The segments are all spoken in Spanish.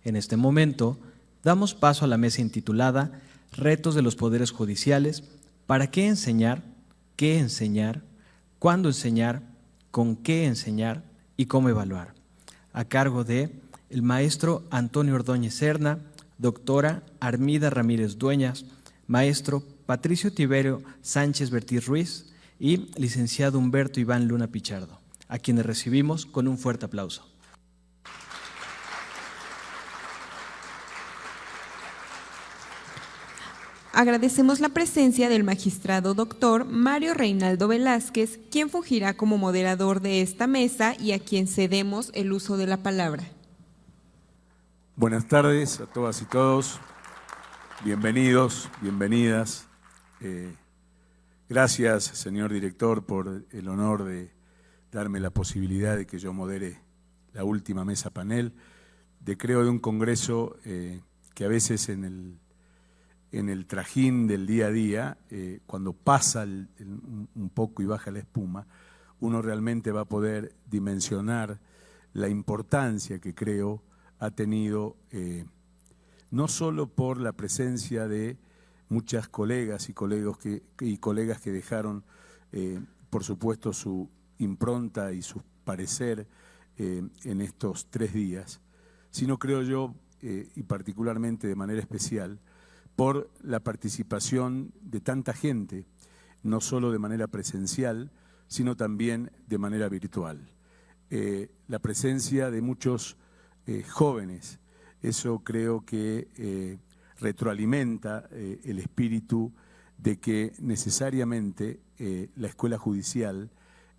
En este momento, damos paso a la mesa intitulada Retos de los Poderes Judiciales, ¿para qué enseñar, cuándo enseñar, con qué enseñar y cómo evaluar? A cargo de el maestro Antonio Ordóñez Serna, doctora Armida Ramírez Dueñas, maestro Patricio Tiberio Sánchez Bertiz Ruiz y licenciado Humberto Iván Luna Pichardo, a quienes recibimos con un fuerte aplauso. Agradecemos la presencia del magistrado doctor Mario Reinaldo Velázquez, quien fungirá como moderador de esta mesa y a quien cedemos el uso de la palabra. Buenas tardes a todas y todos. Bienvenidos, bienvenidas. Gracias, señor director, por el honor de darme la posibilidad de que yo modere la última mesa panel de un congreso que a veces en el trajín del día a día, cuando pasa un poco y baja la espuma, uno realmente va a poder dimensionar la importancia que creo ha tenido, no solo por la presencia de muchas colegas y colegas que dejaron, por supuesto, su impronta y su parecer en estos 3 días, sino creo yo, y particularmente de manera especial, por la participación de tanta gente, no solo de manera presencial, sino también de manera virtual. La presencia de muchos jóvenes, eso creo que retroalimenta el espíritu de que necesariamente la escuela judicial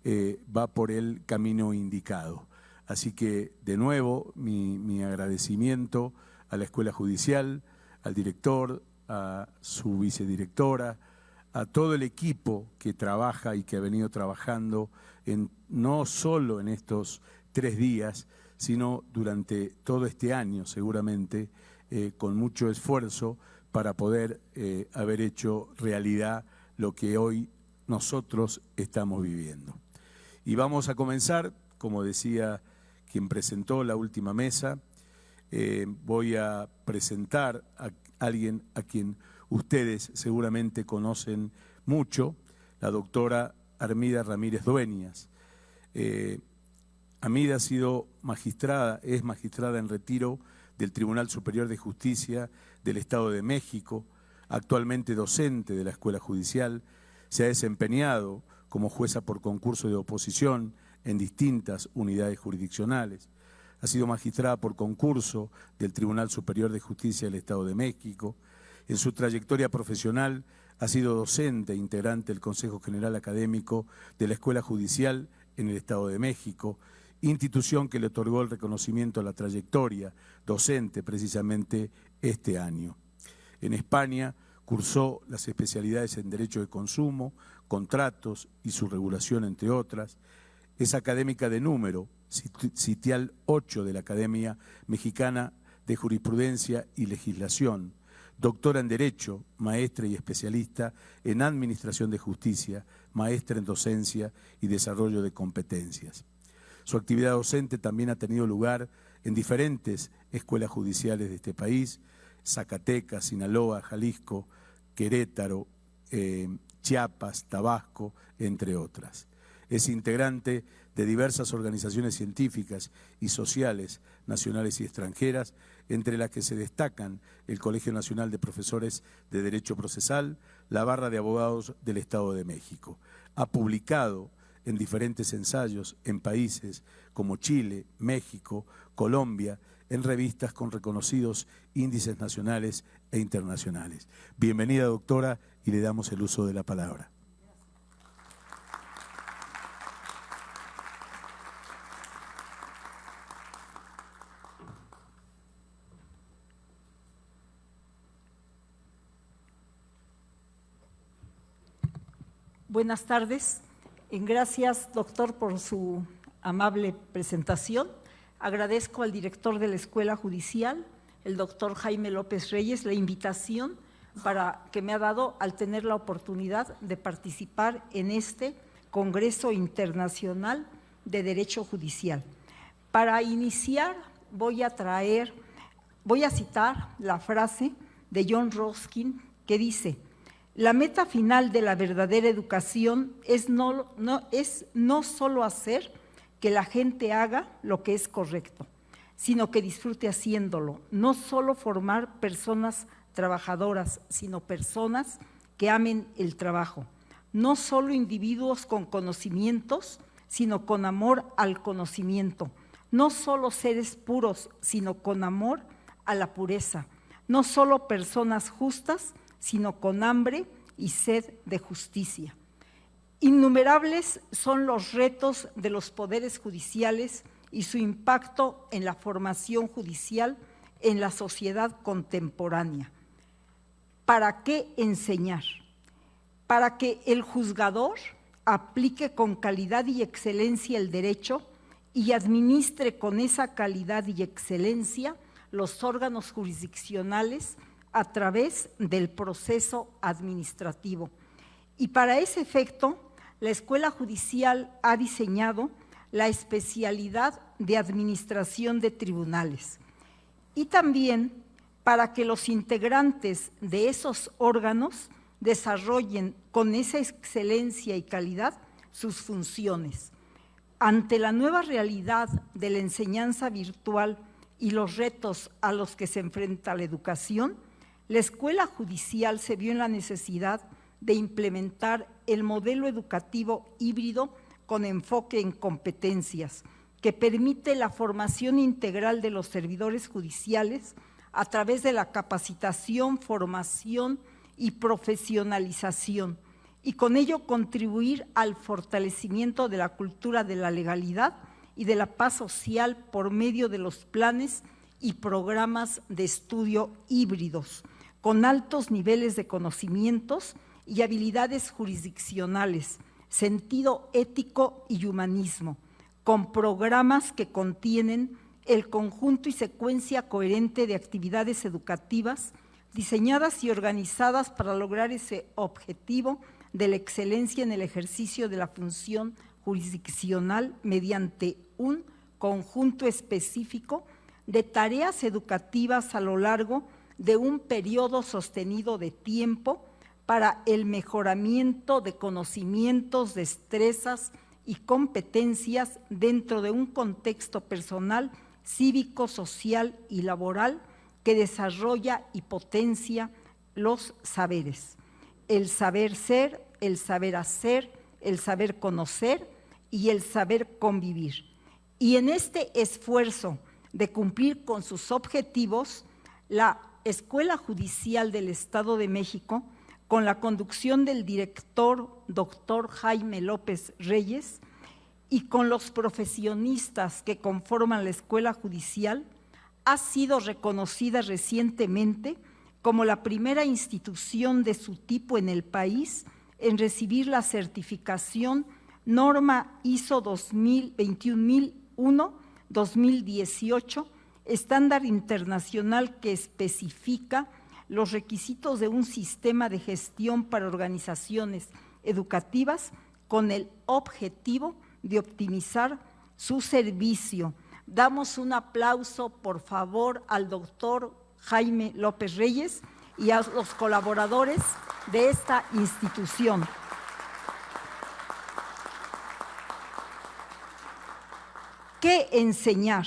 va por el camino indicado. Así que, de nuevo, mi agradecimiento a la escuela judicial, al director, a su vicedirectora, a todo el equipo que trabaja y que ha venido trabajando no solo en estos 3 días, sino durante todo este año seguramente, con mucho esfuerzo para poder haber hecho realidad lo que hoy nosotros estamos viviendo. Y vamos a comenzar, como decía quien presentó la última mesa. Voy a presentar a alguien a quien ustedes seguramente conocen mucho, la doctora Armida Ramírez Dueñas. Armida es magistrada en retiro del Tribunal Superior de Justicia del Estado de México, actualmente docente de la Escuela Judicial, se ha desempeñado como jueza por concurso de oposición en distintas unidades jurisdiccionales. Ha sido magistrada por concurso del Tribunal Superior de Justicia del Estado de México. En su trayectoria profesional ha sido docente e integrante del Consejo General Académico de la Escuela Judicial en el Estado de México, institución que le otorgó el reconocimiento a la trayectoria docente precisamente este año. En España cursó las especialidades en Derecho de Consumo, Contratos y su regulación, entre otras. Es académica de número, sitial 8 de la Academia Mexicana de Jurisprudencia y Legislación, doctora en Derecho, maestra y especialista en Administración de Justicia, maestra en Docencia y Desarrollo de Competencias. Su actividad docente también ha tenido lugar en diferentes escuelas judiciales de este país: Zacatecas, Sinaloa, Jalisco, Querétaro, Chiapas, Tabasco, entre otras. Es integrante de diversas organizaciones científicas y sociales nacionales y extranjeras, entre las que se destacan el Colegio Nacional de Profesores de Derecho Procesal, la Barra de Abogados del Estado de México. Ha publicado en diferentes ensayos en países como Chile, México, Colombia, en revistas con reconocidos índices nacionales e internacionales. Bienvenida, doctora, y le damos el uso de la palabra. Buenas tardes. Gracias, doctor, por su amable presentación. Agradezco al director de la Escuela Judicial, el doctor Jaime López Reyes, la invitación que me ha dado al tener la oportunidad de participar en este Congreso Internacional de Derecho Judicial. Para iniciar, voy a traer Voy a citar la frase de John Ruskin que dice: la meta final de la verdadera educación es no solo hacer que la gente haga lo que es correcto, sino que disfrute haciéndolo. No solo formar personas trabajadoras, sino personas que amen el trabajo. No solo individuos con conocimientos, sino con amor al conocimiento. No solo seres puros, sino con amor a la pureza. No solo personas justas, sino con hambre y sed de justicia. Innumerables son los retos de los poderes judiciales y su impacto en la formación judicial en la sociedad contemporánea. ¿Para qué enseñar? Para que el juzgador aplique con calidad y excelencia el derecho y administre con esa calidad y excelencia los órganos jurisdiccionales a través del proceso administrativo. Y para ese efecto, la Escuela Judicial ha diseñado la especialidad de Administración de Tribunales. Y también para que los integrantes de esos órganos desarrollen con esa excelencia y calidad sus funciones. Ante la nueva realidad de la enseñanza virtual y los retos a los que se enfrenta la educación, la Escuela Judicial se vio en la necesidad de implementar el modelo educativo híbrido con enfoque en competencias, que permite la formación integral de los servidores judiciales a través de la capacitación, formación y profesionalización, y con ello contribuir al fortalecimiento de la cultura de la legalidad y de la paz social por medio de los planes y programas de estudio híbridos, con altos niveles de conocimientos y habilidades jurisdiccionales, sentido ético y humanismo, con programas que contienen el conjunto y secuencia coherente de actividades educativas diseñadas y organizadas para lograr ese objetivo de la excelencia en el ejercicio de la función jurisdiccional mediante un conjunto específico de tareas educativas a lo largo de un periodo sostenido de tiempo para el mejoramiento de conocimientos, destrezas y competencias dentro de un contexto personal, cívico, social y laboral que desarrolla y potencia los saberes. El saber ser, el saber hacer, el saber conocer y el saber convivir. Y en este esfuerzo de cumplir con sus objetivos, la Escuela Judicial del Estado de México, con la conducción del director doctor Jaime López Reyes y con los profesionistas que conforman la Escuela Judicial, ha sido reconocida recientemente como la primera institución de su tipo en el país en recibir la certificación norma ISO 21001-2018, estándar internacional que especifica los requisitos de un sistema de gestión para organizaciones educativas con el objetivo de optimizar su servicio. Damos un aplauso, por favor, al doctor Jaime López Reyes y a los colaboradores de esta institución. ¿Qué enseñar?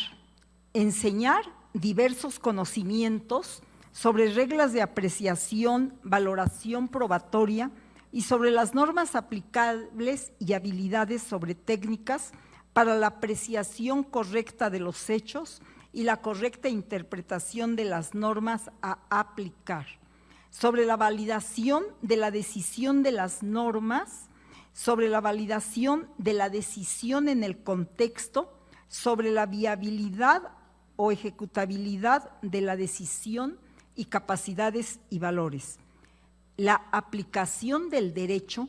Enseñar diversos conocimientos sobre reglas de apreciación, valoración probatoria y sobre las normas aplicables y habilidades sobre técnicas para la apreciación correcta de los hechos y la correcta interpretación de las normas a aplicar, sobre la validación de la decisión de las normas, sobre la validación de la decisión en el contexto, sobre la viabilidad o ejecutabilidad de la decisión y capacidades y valores. La aplicación del derecho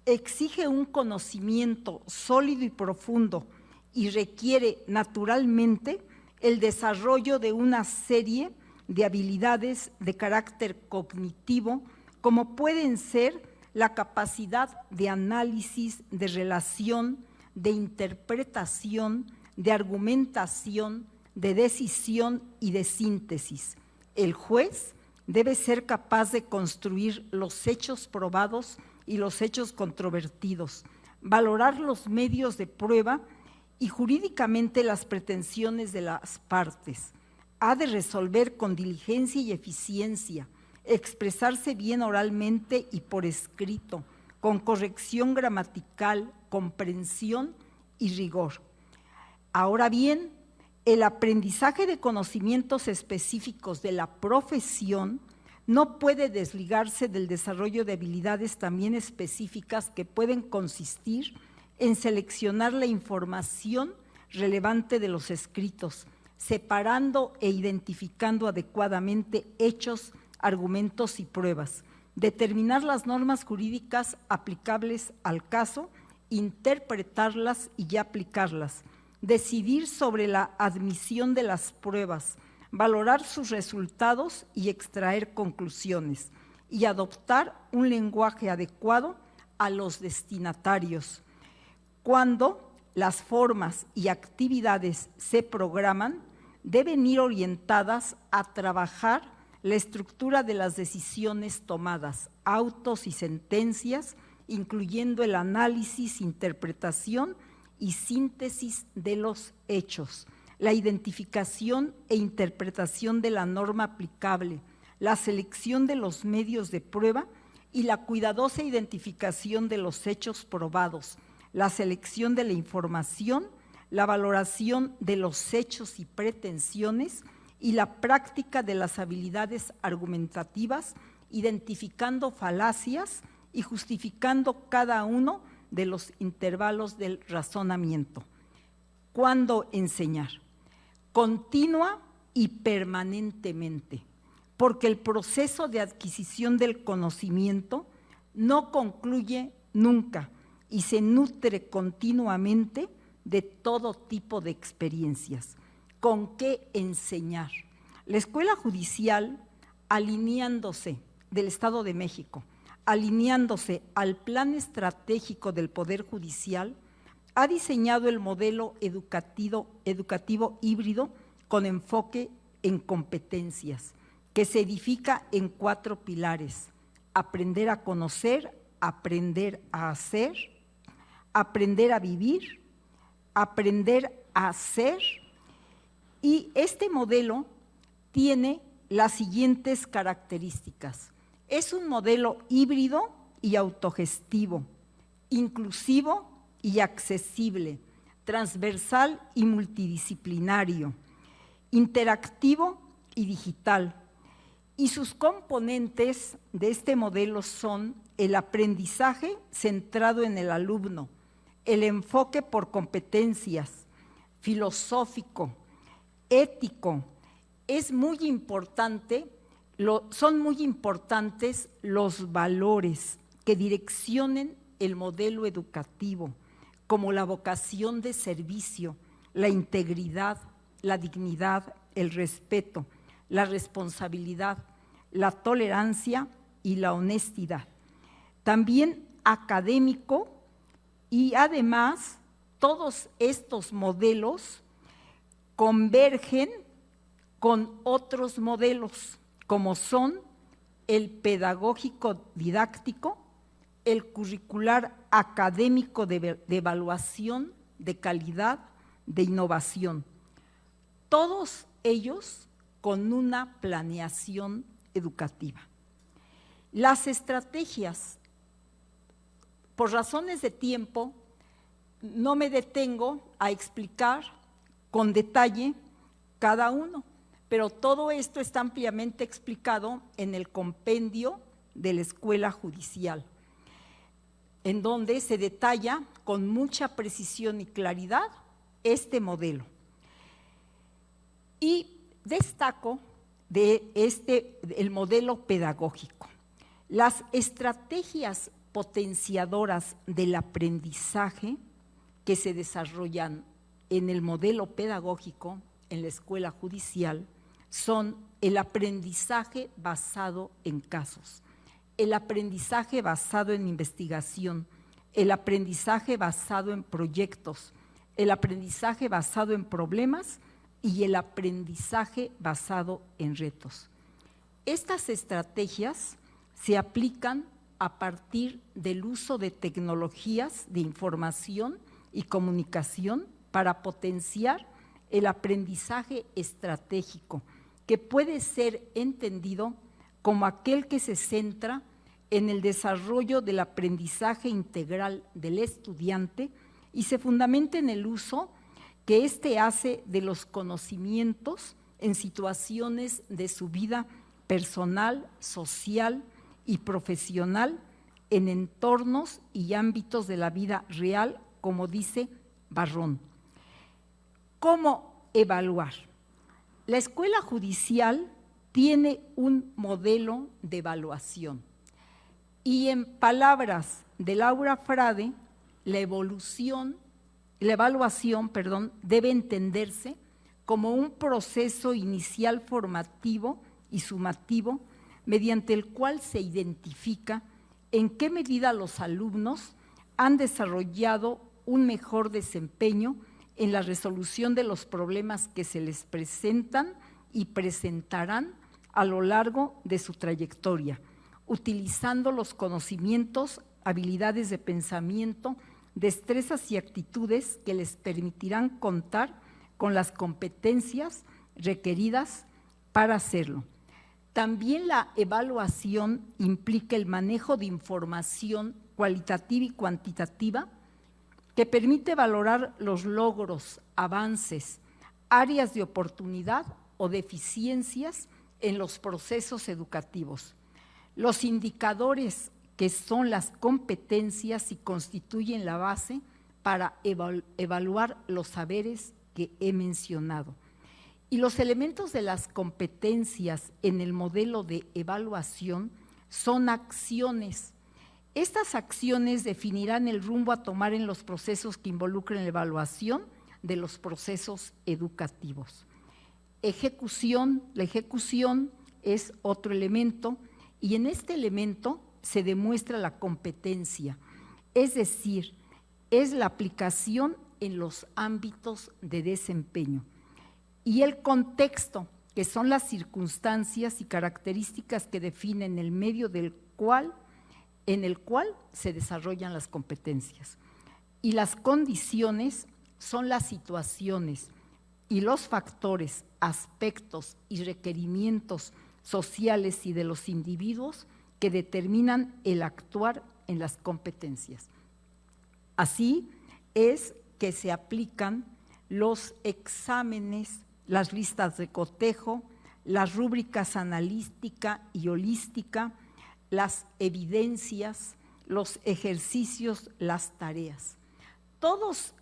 exige un conocimiento sólido y profundo y requiere naturalmente el desarrollo de una serie de habilidades de carácter cognitivo, como pueden ser la capacidad de análisis, de relación, de interpretación, de argumentación, de decisión y de síntesis. El juez debe ser capaz de construir los hechos probados y los hechos controvertidos, valorar los medios de prueba y jurídicamente las pretensiones de las partes. Ha de resolver con diligencia y eficiencia, expresarse bien oralmente y por escrito, con corrección gramatical, comprensión y rigor. Ahora bien, el aprendizaje de conocimientos específicos de la profesión no puede desligarse del desarrollo de habilidades también específicas que pueden consistir en seleccionar la información relevante de los escritos, separando e identificando adecuadamente hechos, argumentos y pruebas, determinar las normas jurídicas aplicables al caso, interpretarlas y aplicarlas, decidir sobre la admisión de las pruebas, valorar sus resultados y extraer conclusiones, y adoptar un lenguaje adecuado a los destinatarios. Cuando las formas y actividades se programan, deben ir orientadas a trabajar la estructura de las decisiones tomadas, autos y sentencias, incluyendo el análisis, interpretación y síntesis de los hechos, la identificación e interpretación de la norma aplicable, la selección de los medios de prueba y la cuidadosa identificación de los hechos probados, la selección de la información, la valoración de los hechos y pretensiones y la práctica de las habilidades argumentativas, identificando falacias y justificando cada uno de los intervalos del razonamiento. ¿Cuándo enseñar? Continua y permanentemente, porque el proceso de adquisición del conocimiento no concluye nunca y se nutre continuamente de todo tipo de experiencias. ¿Con qué enseñar? La Escuela Judicial, alineándose del Estado de México, alineándose al plan estratégico del Poder Judicial, ha diseñado el modelo educativo híbrido con enfoque en competencias, que se edifica en 4 pilares: aprender a conocer, aprender a hacer, aprender a vivir, aprender a hacer. Y este modelo tiene las siguientes características. Es un modelo híbrido y autogestivo, inclusivo y accesible, transversal y multidisciplinario, interactivo y digital. Y sus componentes de este modelo son el aprendizaje centrado en el alumno, el enfoque por competencias, filosófico, ético. Es muy importante, son muy importantes los valores que direccionen el modelo educativo, como la vocación de servicio, la integridad, la dignidad, el respeto, la responsabilidad, la tolerancia y la honestidad. También académico, y además todos estos modelos convergen con otros modelos, como son el pedagógico didáctico, el curricular académico de evaluación, de calidad, de innovación. Todos ellos con una planeación educativa. Las estrategias, por razones de tiempo, no me detengo a explicar con detalle cada uno, pero todo esto está ampliamente explicado en el compendio de la Escuela Judicial, en donde se detalla con mucha precisión y claridad este modelo. Y destaco el modelo pedagógico. Las estrategias potenciadoras del aprendizaje que se desarrollan en el modelo pedagógico en la Escuela Judicial son el aprendizaje basado en casos, el aprendizaje basado en investigación, el aprendizaje basado en proyectos, el aprendizaje basado en problemas y el aprendizaje basado en retos. Estas estrategias se aplican a partir del uso de tecnologías de información y comunicación para potenciar el aprendizaje estratégico, que puede ser entendido como aquel que se centra en el desarrollo del aprendizaje integral del estudiante y se fundamenta en el uso que éste hace de los conocimientos en situaciones de su vida personal, social y profesional, en entornos y ámbitos de la vida real, como dice Barrón. ¿Cómo evaluar? La Escuela Judicial tiene un modelo de evaluación y en palabras de Laura Frade, la evaluación debe entenderse como un proceso inicial formativo y sumativo mediante el cual se identifica en qué medida los alumnos han desarrollado un mejor desempeño en la resolución de los problemas que se les presentan y presentarán a lo largo de su trayectoria, utilizando los conocimientos, habilidades de pensamiento, destrezas y actitudes que les permitirán contar con las competencias requeridas para hacerlo. También la evaluación implica el manejo de información cualitativa y cuantitativa que permite valorar los logros, avances, áreas de oportunidad o deficiencias en los procesos educativos. Los indicadores que son las competencias y constituyen la base para evaluar los saberes que he mencionado. Y los elementos de las competencias en el modelo de evaluación son acciones. Estas acciones definirán el rumbo a tomar en los procesos que involucren la evaluación de los procesos educativos. Ejecución, la ejecución es otro elemento y en este elemento se demuestra la competencia, es decir, es la aplicación en los ámbitos de desempeño. Y el contexto, que son las circunstancias y características que definen el medio en el cual se desarrollan las competencias. Y las condiciones son las situaciones y los factores, aspectos y requerimientos sociales y de los individuos que determinan el actuar en las competencias. Así es que se aplican los exámenes, las listas de cotejo, las rúbricas analítica y holística, las evidencias, los ejercicios, las tareas. Todos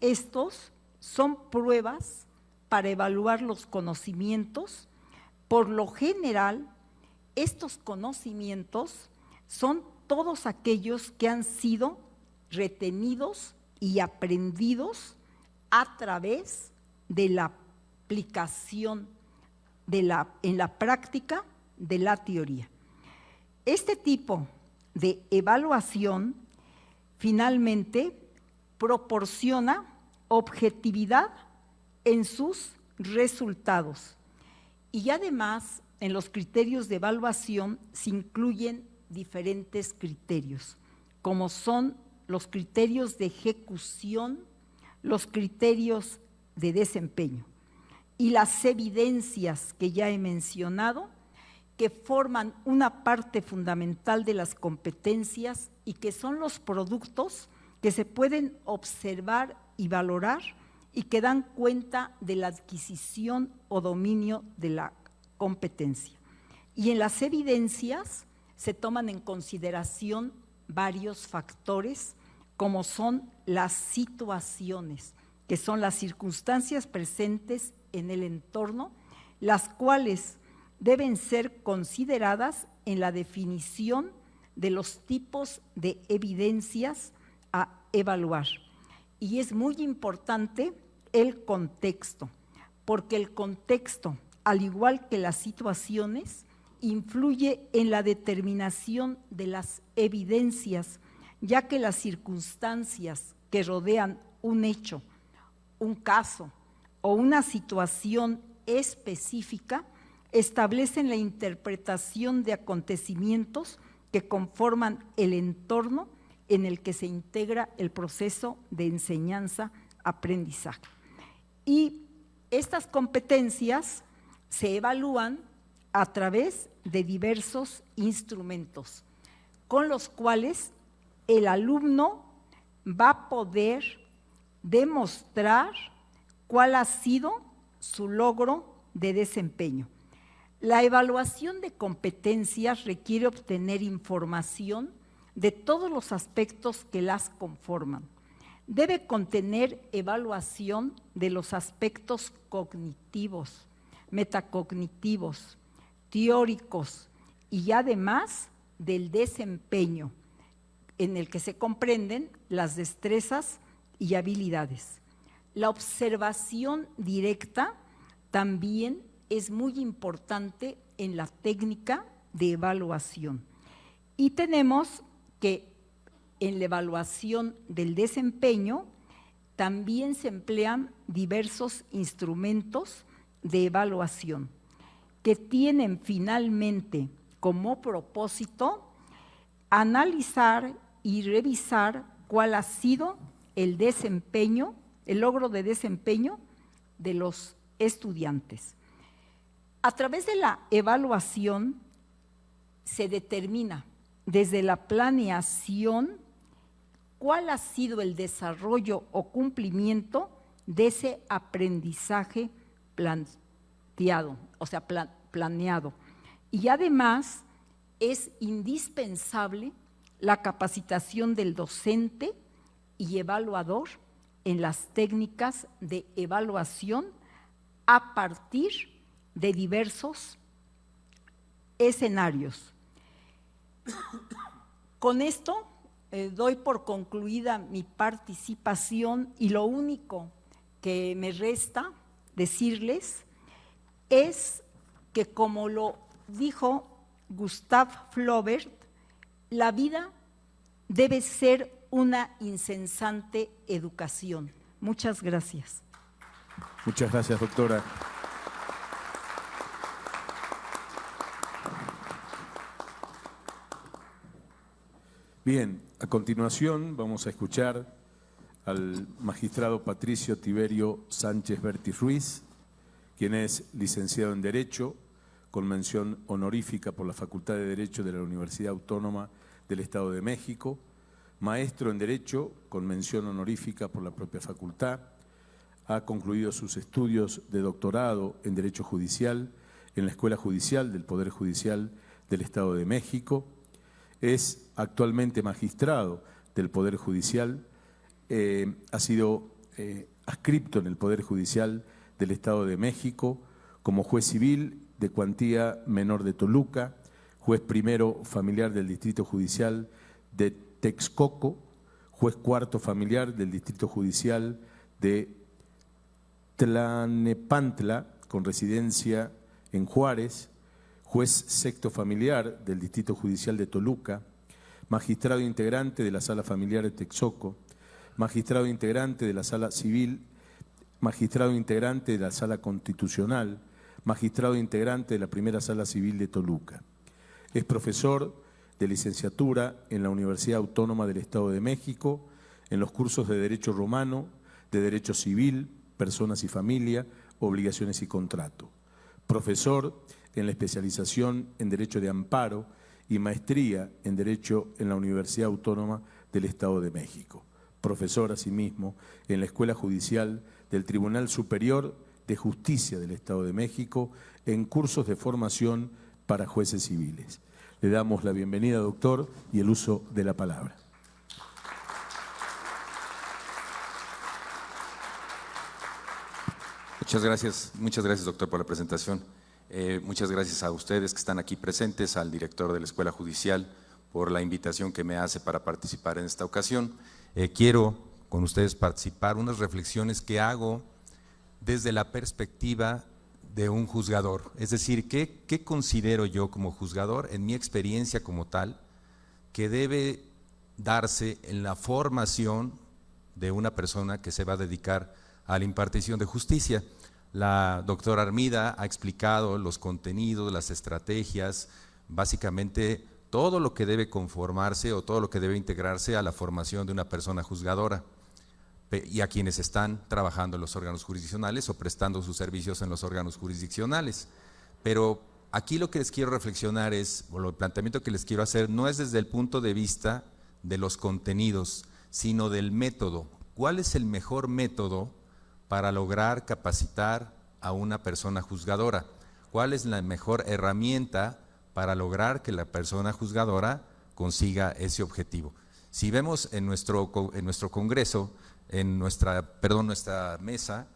estos son pruebas para evaluar los conocimientos. Por lo general, estos conocimientos son todos aquellos que han sido retenidos y aprendidos a través de la aplicación en la práctica de la teoría. Este tipo de evaluación finalmente proporciona objetividad en sus resultados y además en los criterios de evaluación se incluyen diferentes criterios, como son los criterios de ejecución, los criterios de desempeño y las evidencias que ya he mencionado, que forman una parte fundamental de las competencias y que son los productos que se pueden observar y valorar y que dan cuenta de la adquisición o dominio de la competencia. Y en las evidencias se toman en consideración varios factores, como son las situaciones, que son las circunstancias presentes en el entorno, las cuales deben ser consideradas en la definición de los tipos de evidencias a evaluar. Y es muy importante el contexto, porque el contexto, al igual que las situaciones, influye en la determinación de las evidencias, ya que las circunstancias que rodean un hecho, un caso o una situación específica establecen la interpretación de acontecimientos que conforman el entorno en el que se integra el proceso de enseñanza-aprendizaje. Y estas competencias se evalúan a través de diversos instrumentos, con los cuales el alumno va a poder demostrar cuál ha sido su logro de desempeño. La evaluación de competencias requiere obtener información de todos los aspectos que las conforman. Debe contener evaluación de los aspectos cognitivos, metacognitivos, teóricos y además del desempeño, en el que se comprenden las destrezas y habilidades. La observación directa también es muy importante en la técnica de evaluación. Y tenemos que en la evaluación del desempeño también se emplean diversos instrumentos de evaluación que tienen finalmente como propósito analizar y revisar cuál ha sido el desempeño, el logro de desempeño de los estudiantes. A través de la evaluación se determina desde la planeación cuál ha sido el desarrollo o cumplimiento de ese aprendizaje planteado, o sea, planeado. Y además es indispensable la capacitación del docente y evaluador en las técnicas de evaluación a partir de diversos escenarios. Con esto doy por concluida mi participación y lo único que me resta decirles es que, como lo dijo Gustav Flaubert, la vida debe ser una incesante educación. Muchas gracias. Muchas gracias, doctora. Bien, a continuación vamos a escuchar al magistrado Patricio Tiberio Sánchez Bertis Ruiz, quien es licenciado en Derecho, con mención honorífica por la Facultad de Derecho de la Universidad Autónoma del Estado de México, maestro en Derecho, con mención honorífica por la propia facultad, ha concluido sus estudios de doctorado en Derecho Judicial en la Escuela Judicial del Poder Judicial del Estado de México, es actualmente magistrado del Poder Judicial, ha sido adscripto en el Poder Judicial del Estado de México como juez civil de cuantía menor de Toluca, juez primero familiar del Distrito Judicial de Texcoco, juez cuarto familiar del Distrito Judicial de Tlanepantla, con residencia en Juárez, juez sexto familiar del Distrito Judicial de Toluca, magistrado integrante de la Sala Familiar de Texcoco, magistrado integrante de la Sala Civil, magistrado integrante de la Sala Constitucional, magistrado integrante de la Primera Sala Civil de Toluca. Es profesor de licenciatura en la Universidad Autónoma del Estado de México, en los cursos de Derecho Romano, de Derecho Civil, Personas y Familia, Obligaciones y Contrato. Profesor en la especialización en Derecho de Amparo y maestría en Derecho en la Universidad Autónoma del Estado de México. Profesor, asimismo, en la Escuela Judicial del Tribunal Superior de Justicia del Estado de México en cursos de formación para jueces civiles. Le damos la bienvenida, doctor, y el uso de la palabra. Muchas gracias, doctor, por la presentación. Muchas gracias a ustedes que están aquí presentes, al director de la Escuela Judicial, por la invitación que me hace para participar en esta ocasión. Quiero con ustedes participar unas reflexiones que hago desde la perspectiva de un juzgador. Es decir, ¿qué considero yo como juzgador, en mi experiencia como tal, que debe darse en la formación de una persona que se va a dedicar a la impartición de justicia. La doctora Armida ha explicado los contenidos, las estrategias, básicamente todo lo que debe conformarse o todo lo que debe integrarse a la formación de una persona juzgadora y a quienes están trabajando en los órganos jurisdiccionales o prestando sus servicios en los órganos jurisdiccionales. Pero aquí lo que les quiero reflexionar es, o el planteamiento que les quiero hacer, no es desde el punto de vista de los contenidos, sino del método. ¿Cuál es el mejor método para lograr capacitar a una persona juzgadora? ¿Cuál es la mejor herramienta para lograr que la persona juzgadora consiga ese objetivo? Si vemos en nuestro congreso, nuestra mesa,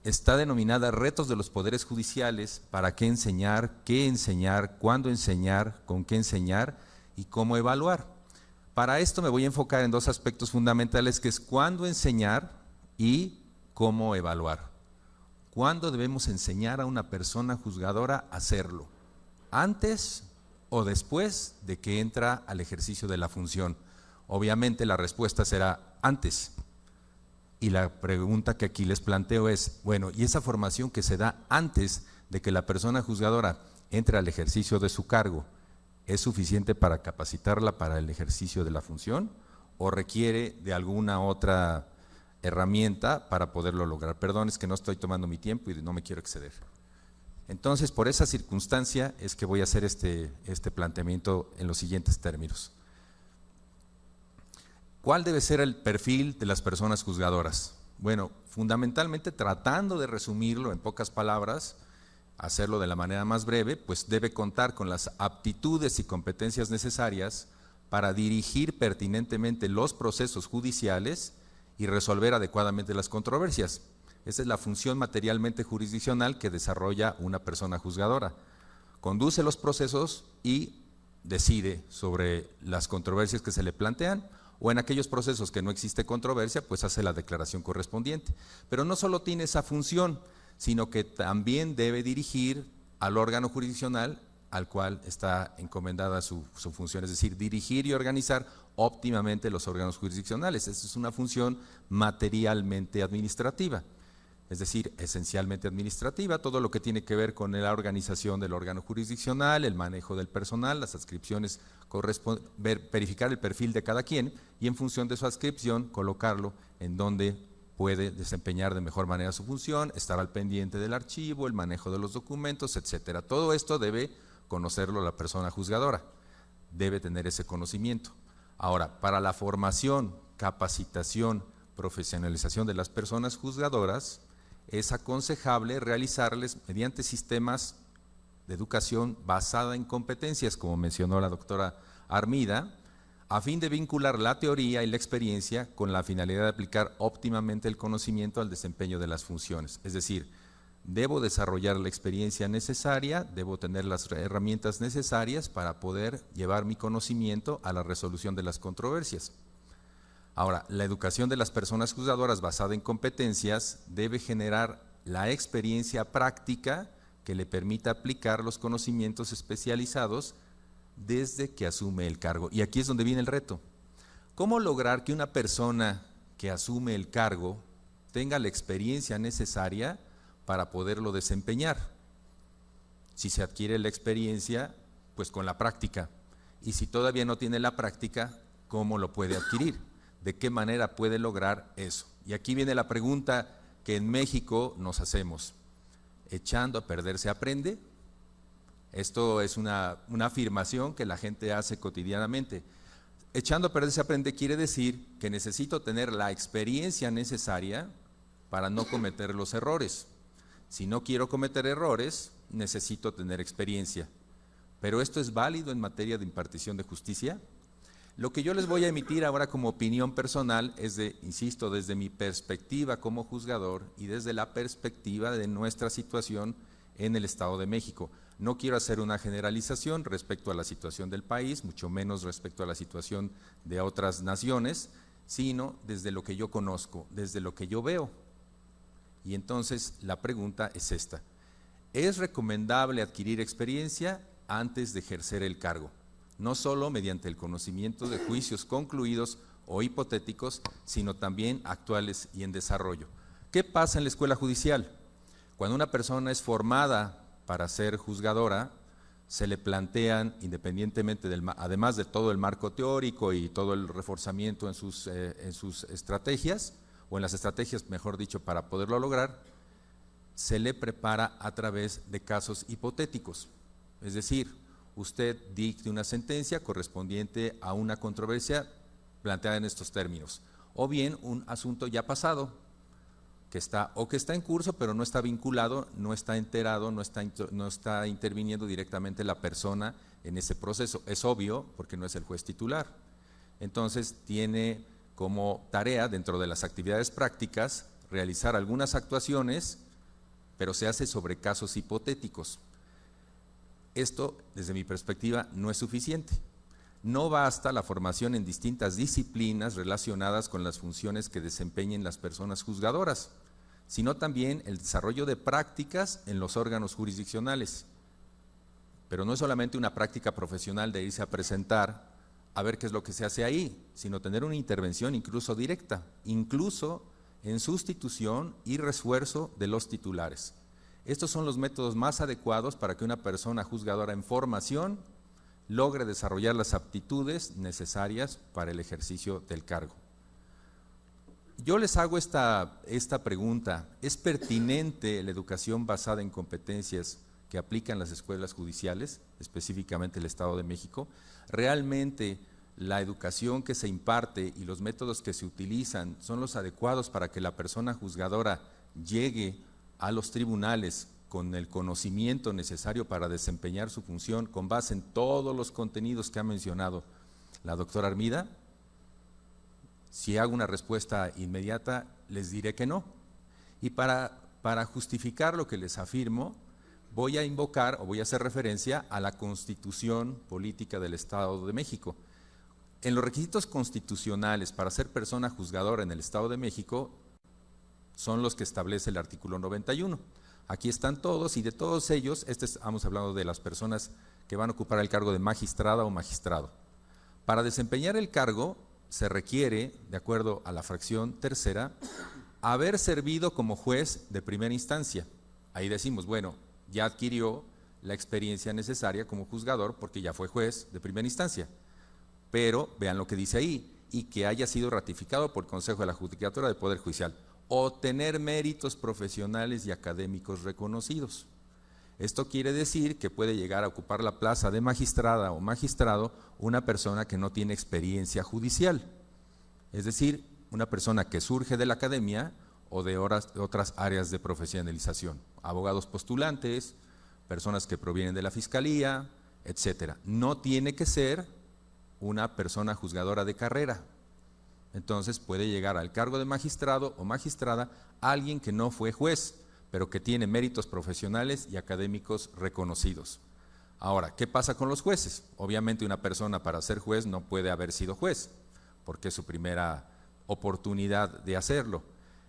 está denominada Retos de los Poderes Judiciales, para qué enseñar, cuándo enseñar, con qué enseñar y cómo evaluar. Para esto me voy a enfocar en dos aspectos fundamentales, que es cuándo enseñar y cómo evaluar. ¿Cuándo debemos enseñar a una persona juzgadora a hacerlo? ¿Antes o después de que entra al ejercicio de la función? Obviamente la respuesta será antes. Y la pregunta que aquí les planteo es, bueno, ¿y esa formación que se da antes de que la persona juzgadora entre al ejercicio de su cargo es suficiente para capacitarla para el ejercicio de la función o requiere de alguna otra herramienta para poderlo lograr? Perdón, es que no estoy tomando mi tiempo y no me quiero exceder. Entonces, por esa circunstancia es que voy a hacer este planteamiento en los siguientes términos. ¿Cuál debe ser el perfil de las personas juzgadoras? Bueno, fundamentalmente, tratando de resumirlo en pocas palabras, hacerlo de la manera más breve, pues debe contar con las aptitudes y competencias necesarias para dirigir pertinentemente los procesos judiciales y resolver adecuadamente las controversias. Esa es la función materialmente jurisdiccional que desarrolla una persona juzgadora. Conduce los procesos y decide sobre las controversias que se le plantean, o en aquellos procesos que no existe controversia, pues hace la declaración correspondiente. Pero no solo tiene esa función, sino que también debe dirigir al órgano jurisdiccional al cual está encomendada su función, es decir, dirigir y organizar óptimamente los órganos jurisdiccionales. Esa es una función materialmente administrativa, es decir, esencialmente administrativa, todo lo que tiene que ver con la organización del órgano jurisdiccional, el manejo del personal, las adscripciones, verificar el perfil de cada quien y en función de su adscripción colocarlo en donde puede desempeñar de mejor manera su función, estar al pendiente del archivo, el manejo de los documentos, etcétera. Todo esto debe conocerlo la persona juzgadora, debe tener ese conocimiento. Ahora, para la formación, capacitación, profesionalización de las personas juzgadoras, es aconsejable realizarles mediante sistemas de educación basada en competencias, como mencionó la doctora Armida, a fin de vincular la teoría y la experiencia con la finalidad de aplicar óptimamente el conocimiento al desempeño de las funciones. Es decir, debo desarrollar la experiencia necesaria, debo tener las herramientas necesarias para poder llevar mi conocimiento a la resolución de las controversias. Ahora, la educación de las personas juzgadoras basada en competencias debe generar la experiencia práctica que le permita aplicar los conocimientos especializados desde que asume el cargo. Y aquí es donde viene el reto. ¿Cómo lograr que una persona que asume el cargo tenga la experiencia necesaria para poderlo desempeñar? Si se adquiere la experiencia, pues con la práctica. Y si todavía no tiene la práctica, ¿cómo lo puede adquirir? ¿De qué manera puede lograr eso? Y aquí viene la pregunta que en México nos hacemos. ¿Echando a perder se aprende? Esto es una afirmación que la gente hace cotidianamente. Echando a perder se aprende quiere decir que necesito tener la experiencia necesaria para no cometer los errores. Si no quiero cometer errores, necesito tener experiencia. ¿Pero esto es válido en materia de impartición de justicia? Lo que yo les voy a emitir ahora como opinión personal es insisto, desde mi perspectiva como juzgador y desde la perspectiva de nuestra situación en el Estado de México. No quiero hacer una generalización respecto a la situación del país, mucho menos respecto a la situación de otras naciones, sino desde lo que yo conozco, desde lo que yo veo. Y entonces la pregunta es esta: ¿es recomendable adquirir experiencia antes de ejercer el cargo? No solo mediante el conocimiento de juicios concluidos o hipotéticos, sino también actuales y en desarrollo. ¿Qué pasa en la escuela judicial? Cuando una persona es formada para ser juzgadora, se le plantean, independientemente además de todo el marco teórico y todo el reforzamiento en sus estrategias, o en las estrategias, mejor dicho, para poderlo lograr, se le prepara a través de casos hipotéticos. Es decir, usted dicte una sentencia correspondiente a una controversia planteada en estos términos, o bien un asunto ya pasado, que está en curso, pero no está vinculado, no está enterado, no está interviniendo directamente la persona en ese proceso. Es obvio, porque no es el juez titular. Entonces, tiene como tarea, dentro de las actividades prácticas, realizar algunas actuaciones, pero se hace sobre casos hipotéticos. Esto, desde mi perspectiva, no es suficiente. No basta la formación en distintas disciplinas relacionadas con las funciones que desempeñen las personas juzgadoras, sino también el desarrollo de prácticas en los órganos jurisdiccionales. Pero no es solamente una práctica profesional de irse a presentar a ver qué es lo que se hace ahí, sino tener una intervención incluso directa, incluso en sustitución y refuerzo de los titulares. Estos son los métodos más adecuados para que una persona juzgadora en formación logre desarrollar las aptitudes necesarias para el ejercicio del cargo. Yo les hago esta pregunta: ¿es pertinente la educación basada en competencias que aplican las escuelas judiciales, específicamente el Estado de México? ¿Realmente la educación que se imparte y los métodos que se utilizan son los adecuados para que la persona juzgadora llegue a los tribunales con el conocimiento necesario para desempeñar su función con base en todos los contenidos que ha mencionado la doctora Armida? Si hago una respuesta inmediata, les diré que no. Y para justificar lo que les afirmo, voy a invocar o voy a hacer referencia a la Constitución Política del Estado de México. En los requisitos constitucionales para ser persona juzgadora en el Estado de México son los que establece el artículo 91. Aquí están todos, y de todos ellos, estamos hablando de las personas que van a ocupar el cargo de magistrada o magistrado. Para desempeñar el cargo se requiere, de acuerdo a la fracción tercera, haber servido como juez de primera instancia. Ahí decimos, bueno, ya adquirió la experiencia necesaria como juzgador porque ya fue juez de primera instancia. Pero vean lo que dice ahí: y que haya sido ratificado por el Consejo de la Judicatura del Poder Judicial, o tener méritos profesionales y académicos reconocidos. Esto quiere decir que puede llegar a ocupar la plaza de magistrada o magistrado una persona que no tiene experiencia judicial, es decir, una persona que surge de la academia o de otras áreas de profesionalización, abogados postulantes, personas que provienen de la fiscalía, etcétera. No tiene que ser una persona juzgadora de carrera. Entonces puede llegar al cargo de magistrado o magistrada alguien que no fue juez, pero que tiene méritos profesionales y académicos reconocidos. Ahora, ¿qué pasa con los jueces? Obviamente una persona para ser juez no puede haber sido juez, porque es su primera oportunidad de hacerlo.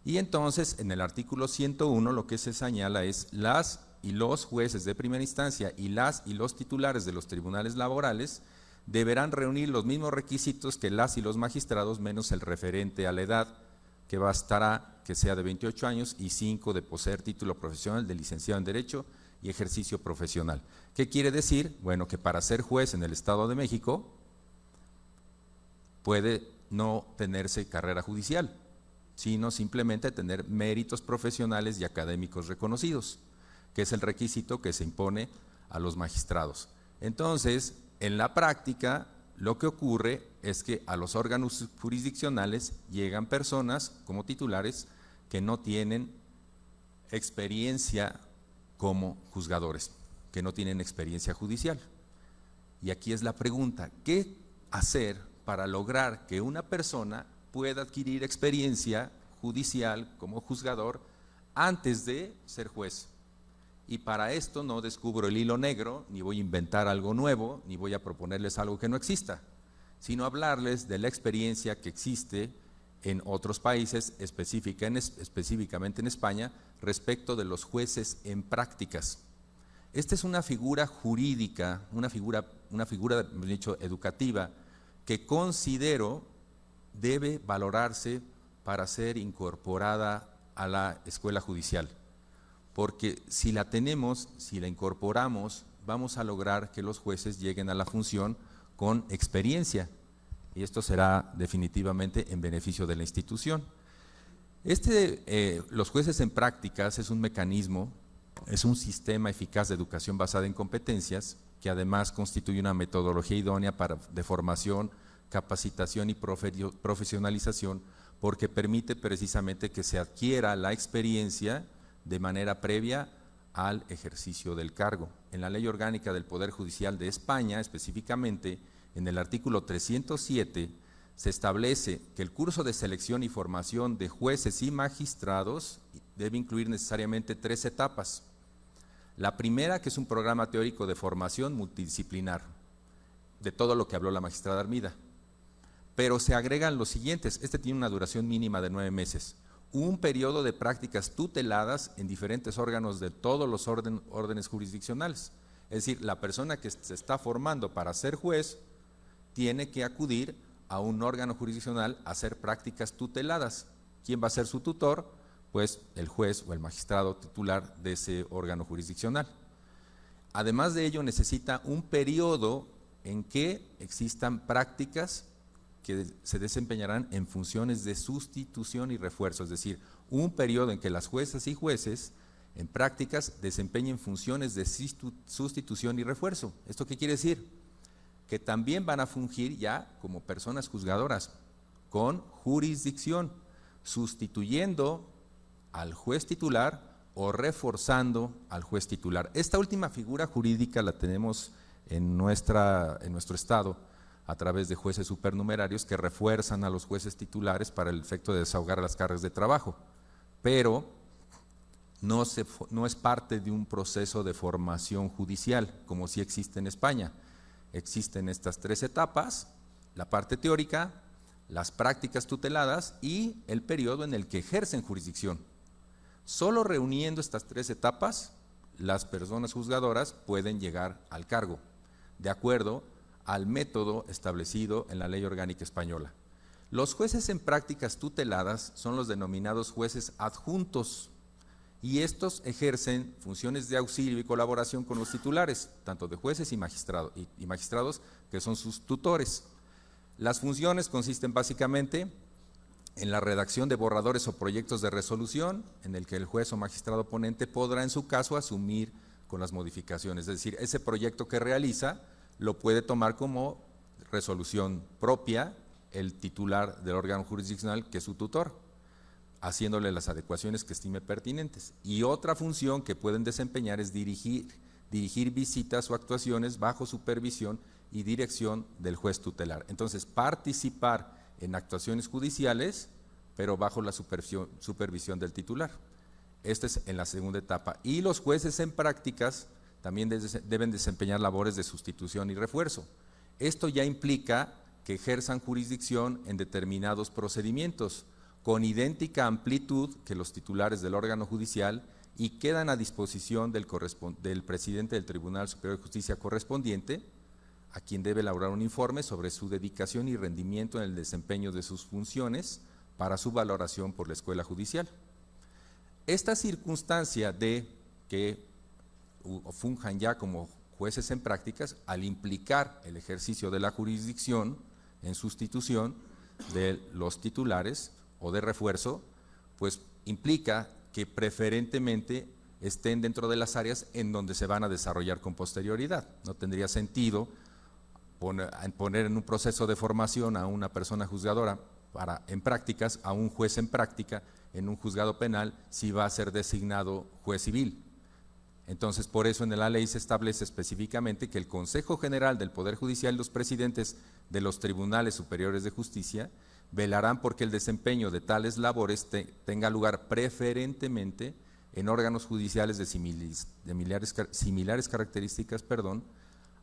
Y entonces en el artículo 101 lo que se señala es: las y los jueces de primera instancia y las y los titulares de los tribunales laborales deberán reunir los mismos requisitos que las y los magistrados, menos el referente a la edad, que bastará que sea de 28 años y 5 de poseer título profesional de licenciado en Derecho y ejercicio profesional. ¿Qué quiere decir? Bueno, que para ser juez en el Estado de México puede no tenerse carrera judicial, sino simplemente tener méritos profesionales y académicos reconocidos, que es el requisito que se impone a los magistrados. Entonces, en la práctica, lo que ocurre es que a los órganos jurisdiccionales llegan personas como titulares que no tienen experiencia como juzgadores, que no tienen experiencia judicial. Y aquí es la pregunta: ¿qué hacer para lograr que una persona pueda adquirir experiencia judicial como juzgador antes de ser juez? Y para esto no descubro el hilo negro, ni voy a inventar algo nuevo, ni voy a proponerles algo que no exista, sino hablarles de la experiencia que existe en otros países, específicamente en España, respecto de los jueces en prácticas. Esta es una figura jurídica, una figura hemos dicho, educativa, que considero debe valorarse para ser incorporada a la escuela judicial, porque si la tenemos, si la incorporamos, vamos a lograr que los jueces lleguen a la función con experiencia, y esto será definitivamente en beneficio de la institución. Los jueces en prácticas es un mecanismo, es un sistema eficaz de educación basada en competencias, que además constituye una metodología idónea de formación, capacitación y profesionalización, porque permite precisamente que se adquiera la experiencia de manera previa al ejercicio del cargo. En la Ley Orgánica del Poder Judicial de España, específicamente en el artículo 307, se establece que el curso de selección y formación de jueces y magistrados debe incluir necesariamente 3 etapas. La primera, que es un programa teórico de formación multidisciplinar, de todo lo que habló la magistrada Armida. Pero se agregan los siguientes: tiene una duración mínima de 9 meses, un periodo de prácticas tuteladas en diferentes órganos de todos los órdenes jurisdiccionales. Es decir, la persona que se está formando para ser juez tiene que acudir a un órgano jurisdiccional a hacer prácticas tuteladas. ¿Quién va a ser su tutor? Pues el juez o el magistrado titular de ese órgano jurisdiccional. Además de ello, necesita un periodo en que existan prácticas que se desempeñarán en funciones de sustitución y refuerzo, es decir, un periodo en que las juezas y jueces en prácticas desempeñen funciones de sustitución y refuerzo. ¿Esto qué quiere decir? Que también van a fungir ya como personas juzgadoras con jurisdicción, sustituyendo al juez titular o reforzando al juez titular. Esta última figura jurídica la tenemos en nuestro estado a través de jueces supernumerarios que refuerzan a los jueces titulares para el efecto de desahogar las cargas de trabajo, pero no es parte de un proceso de formación judicial como sí existe en España. Existen estas 3 etapas: la parte teórica, las prácticas tuteladas y el periodo en el que ejercen jurisdicción. Solo reuniendo estas 3 etapas, las personas juzgadoras pueden llegar al cargo, de acuerdo al método establecido en la Ley Orgánica Española. Los jueces en prácticas tuteladas son los denominados jueces adjuntos, y estos ejercen funciones de auxilio y colaboración con los titulares, tanto de jueces y magistrados que son sus tutores. Las funciones consisten básicamente en la redacción de borradores o proyectos de resolución, en el que el juez o magistrado ponente podrá en su caso asumir con las modificaciones, es decir, ese proyecto que realiza lo puede tomar como resolución propia el titular del órgano jurisdiccional, que es su tutor, haciéndole las adecuaciones que estime pertinentes. Y otra función que pueden desempeñar es dirigir visitas o actuaciones bajo supervisión y dirección del juez tutelar. Entonces, participar en actuaciones judiciales, pero bajo la supervisión del titular. Esta es en la segunda etapa. Y los jueces en prácticas también deben desempeñar labores de sustitución y refuerzo. Esto ya implica que ejerzan jurisdicción en determinados procedimientos, con idéntica amplitud que los titulares del órgano judicial, y quedan a disposición del presidente del Tribunal Superior de Justicia correspondiente, a quien debe elaborar un informe sobre su dedicación y rendimiento en el desempeño de sus funciones para su valoración por la Escuela Judicial. Esta circunstancia de que funjan ya como jueces en prácticas, al implicar el ejercicio de la jurisdicción en sustitución de los titulares o de refuerzo, pues implica que preferentemente estén dentro de las áreas en donde se van a desarrollar con posterioridad. No tendría sentido poner en un proceso de formación a una persona juzgadora en prácticas, a un juez en práctica en un juzgado penal, si va a ser designado juez civil. Entonces, por eso en la ley se establece específicamente que el Consejo General del Poder Judicial y los presidentes de los Tribunales Superiores de Justicia velarán porque el desempeño de tales labores tenga lugar preferentemente en órganos judiciales de similares características,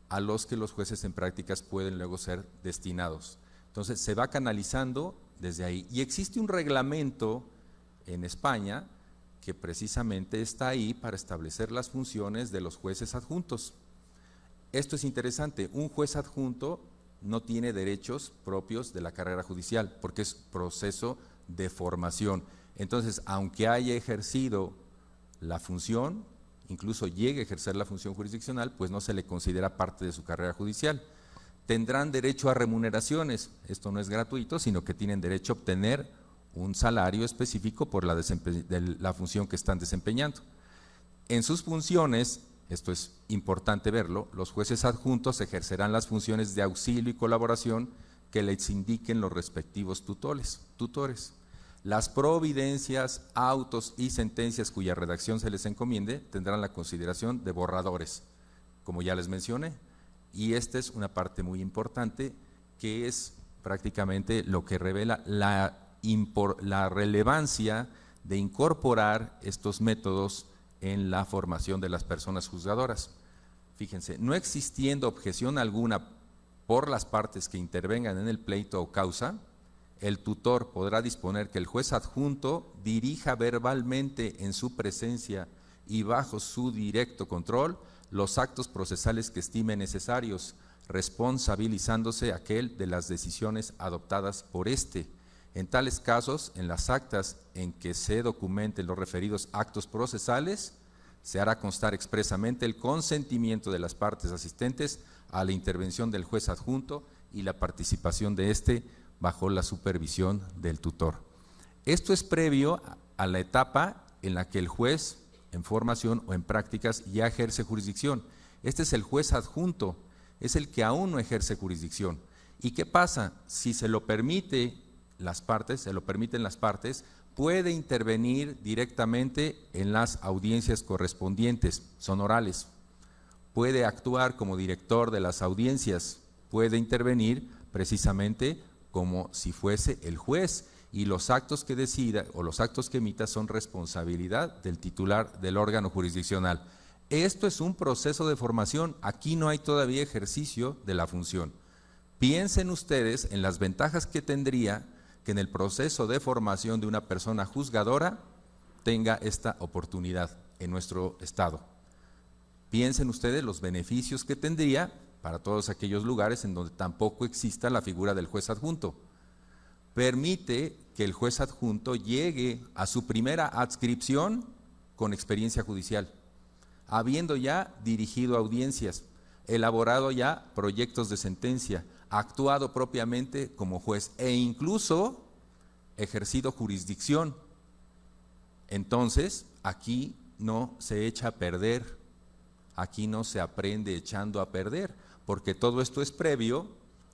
a los que los jueces en prácticas pueden luego ser destinados. Entonces, se va canalizando desde ahí. Y existe un reglamento en España que precisamente está ahí para establecer las funciones de los jueces adjuntos. Esto es interesante: un juez adjunto no tiene derechos propios de la carrera judicial, porque es proceso de formación. Entonces, aunque haya ejercido la función, incluso llegue a ejercer la función jurisdiccional, pues no se le considera parte de su carrera judicial. Tendrán derecho a remuneraciones, esto no es gratuito, sino que tienen derecho a obtener un salario específico por la función que están desempeñando. En sus funciones, esto es importante verlo, los jueces adjuntos ejercerán las funciones de auxilio y colaboración que les indiquen los respectivos tutores. Las providencias, autos y sentencias cuya redacción se les encomiende tendrán la consideración de borradores, como ya les mencioné, y esta es una parte muy importante que es prácticamente lo que revela la relevancia de incorporar estos métodos en la formación de las personas juzgadoras. Fíjense, no existiendo objeción alguna por las partes que intervengan en el pleito o causa, el tutor podrá disponer que el juez adjunto dirija verbalmente en su presencia y bajo su directo control los actos procesales que estime necesarios, responsabilizándose aquel de las decisiones adoptadas por éste. En tales casos, en las actas en que se documenten los referidos actos procesales, se hará constar expresamente el consentimiento de las partes asistentes a la intervención del juez adjunto y la participación de éste bajo la supervisión del tutor. Esto es previo a la etapa en la que el juez, en formación o en prácticas, ya ejerce jurisdicción. Este es el juez adjunto, es el que aún no ejerce jurisdicción. ¿Y qué pasa? Si se lo permiten las partes, puede intervenir directamente en las audiencias correspondientes, son orales. Puede actuar como director de las audiencias, puede intervenir precisamente como si fuese el juez, y los actos que decida o los actos que emita son responsabilidad del titular del órgano jurisdiccional. Esto es un proceso de formación, aquí no hay todavía ejercicio de la función. Piensen ustedes en las ventajas que tendría que en el proceso de formación de una persona juzgadora tenga esta oportunidad en nuestro estado. Piensen ustedes los beneficios que tendría para todos aquellos lugares en donde tampoco exista la figura del juez adjunto. Permite que el juez adjunto llegue a su primera adscripción con experiencia judicial, habiendo ya dirigido audiencias, elaborado ya proyectos de sentencia, actuado propiamente como juez e incluso ejercido jurisdicción. Entonces, aquí no se echa a perder, aquí no se aprende echando a perder, porque todo esto es previo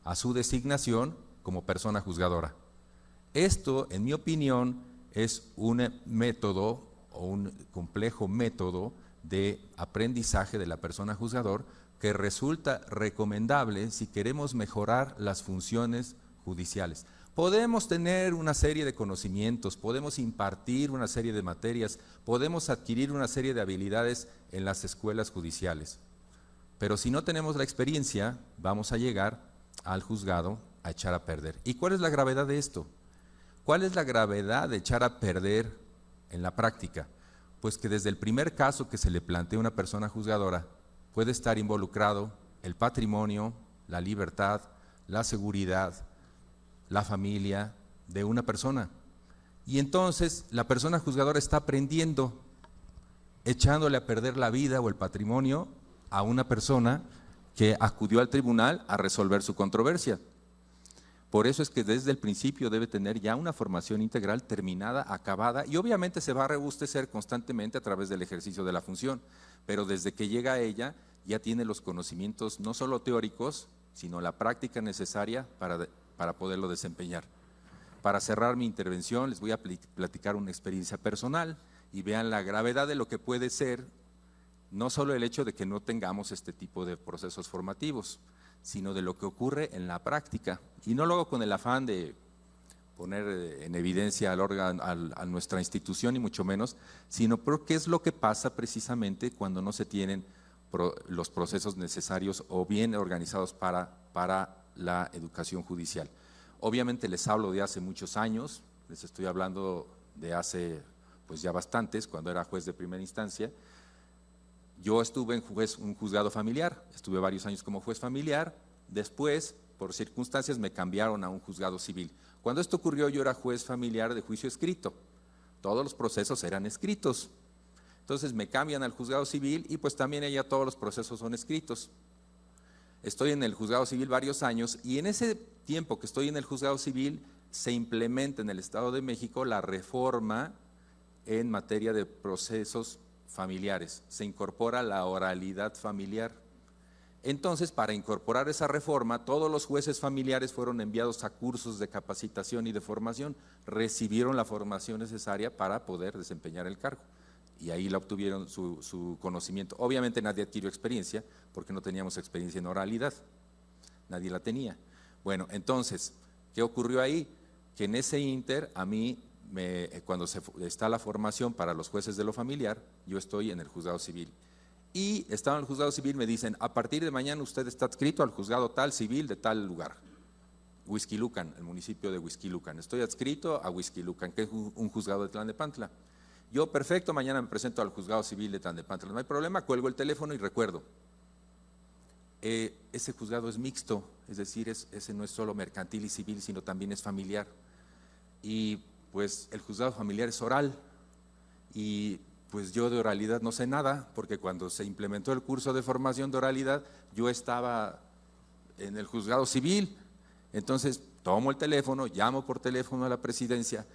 a su designación como persona juzgadora. Esto, en mi opinión, es un método o un complejo método de aprendizaje de la persona juzgador que resulta recomendable si queremos mejorar las funciones judiciales. Podemos tener una serie de conocimientos, podemos impartir una serie de materias, podemos adquirir una serie de habilidades en las escuelas judiciales, pero si no tenemos la experiencia, vamos a llegar al juzgado a echar a perder. ¿Y cuál es la gravedad de esto? ¿Cuál es la gravedad de echar a perder en la práctica? Pues que desde el primer caso que se le plantea a una persona juzgadora, puede estar involucrado el patrimonio, la libertad, la seguridad, la familia de una persona. Y entonces la persona juzgadora está aprendiendo, echándole a perder la vida o el patrimonio a una persona que acudió al tribunal a resolver su controversia. Por eso es que desde el principio debe tener ya una formación integral terminada, acabada, y obviamente se va a robustecer constantemente a través del ejercicio de la función, pero desde que llega a ella ya tiene los conocimientos no solo teóricos, sino la práctica necesaria para poderlo desempeñar. Para cerrar mi intervención les voy a platicar una experiencia personal y vean la gravedad de lo que puede ser, no solo el hecho de que no tengamos este tipo de procesos formativos, sino de lo que ocurre en la práctica. Y no lo hago con el afán de poner en evidencia al órgano, a nuestra institución, ni mucho menos, sino porque es lo que pasa precisamente cuando no se tienen los procesos necesarios o bien organizados para la educación judicial. Obviamente les hablo de hace muchos años, les estoy hablando de hace pues ya bastantes, cuando era juez de primera instancia. Yo estuve en un juzgado familiar, estuve varios años como juez familiar, después, por circunstancias, me cambiaron a un juzgado civil. Cuando esto ocurrió, yo era juez familiar de juicio escrito. todos los procesos eran escritos. Entonces me cambian al juzgado civil y pues también allá todos los procesos son escritos. Estoy en el juzgado civil varios años y en ese tiempo que estoy en el juzgado civil se implementa en el Estado de México la reforma en materia de procesos familiares. Se incorpora la oralidad familiar. Entonces, para incorporar esa reforma, todos los jueces familiares fueron enviados a cursos de capacitación y de formación, recibieron la formación necesaria para poder desempeñar el cargo. Y ahí la obtuvieron su conocimiento. Obviamente nadie adquirió experiencia, porque no teníamos experiencia en oralidad, nadie la tenía. Bueno, entonces, ¿qué ocurrió ahí? Que en ese inter, a mí, cuando está la formación para los jueces de lo familiar, yo estoy en el juzgado civil. Y estaba en el juzgado civil, me dicen, a partir de mañana usted está adscrito al juzgado tal civil de tal lugar. Huixquilucan, el municipio de Huixquilucan. Estoy adscrito a Huixquilucan, que es un juzgado de Tlalnepantla. Yo, perfecto, mañana me presento al juzgado civil de Tlalnepantla. No hay problema, cuelgo el teléfono y recuerdo. Ese juzgado es mixto, es decir, ese no es solo mercantil y civil, sino también es familiar. Y pues el juzgado familiar es oral y pues yo de oralidad no sé nada, porque cuando se implementó el curso de formación de oralidad, yo estaba en el juzgado civil. Entonces tomo el teléfono, llamo por teléfono a la presidencia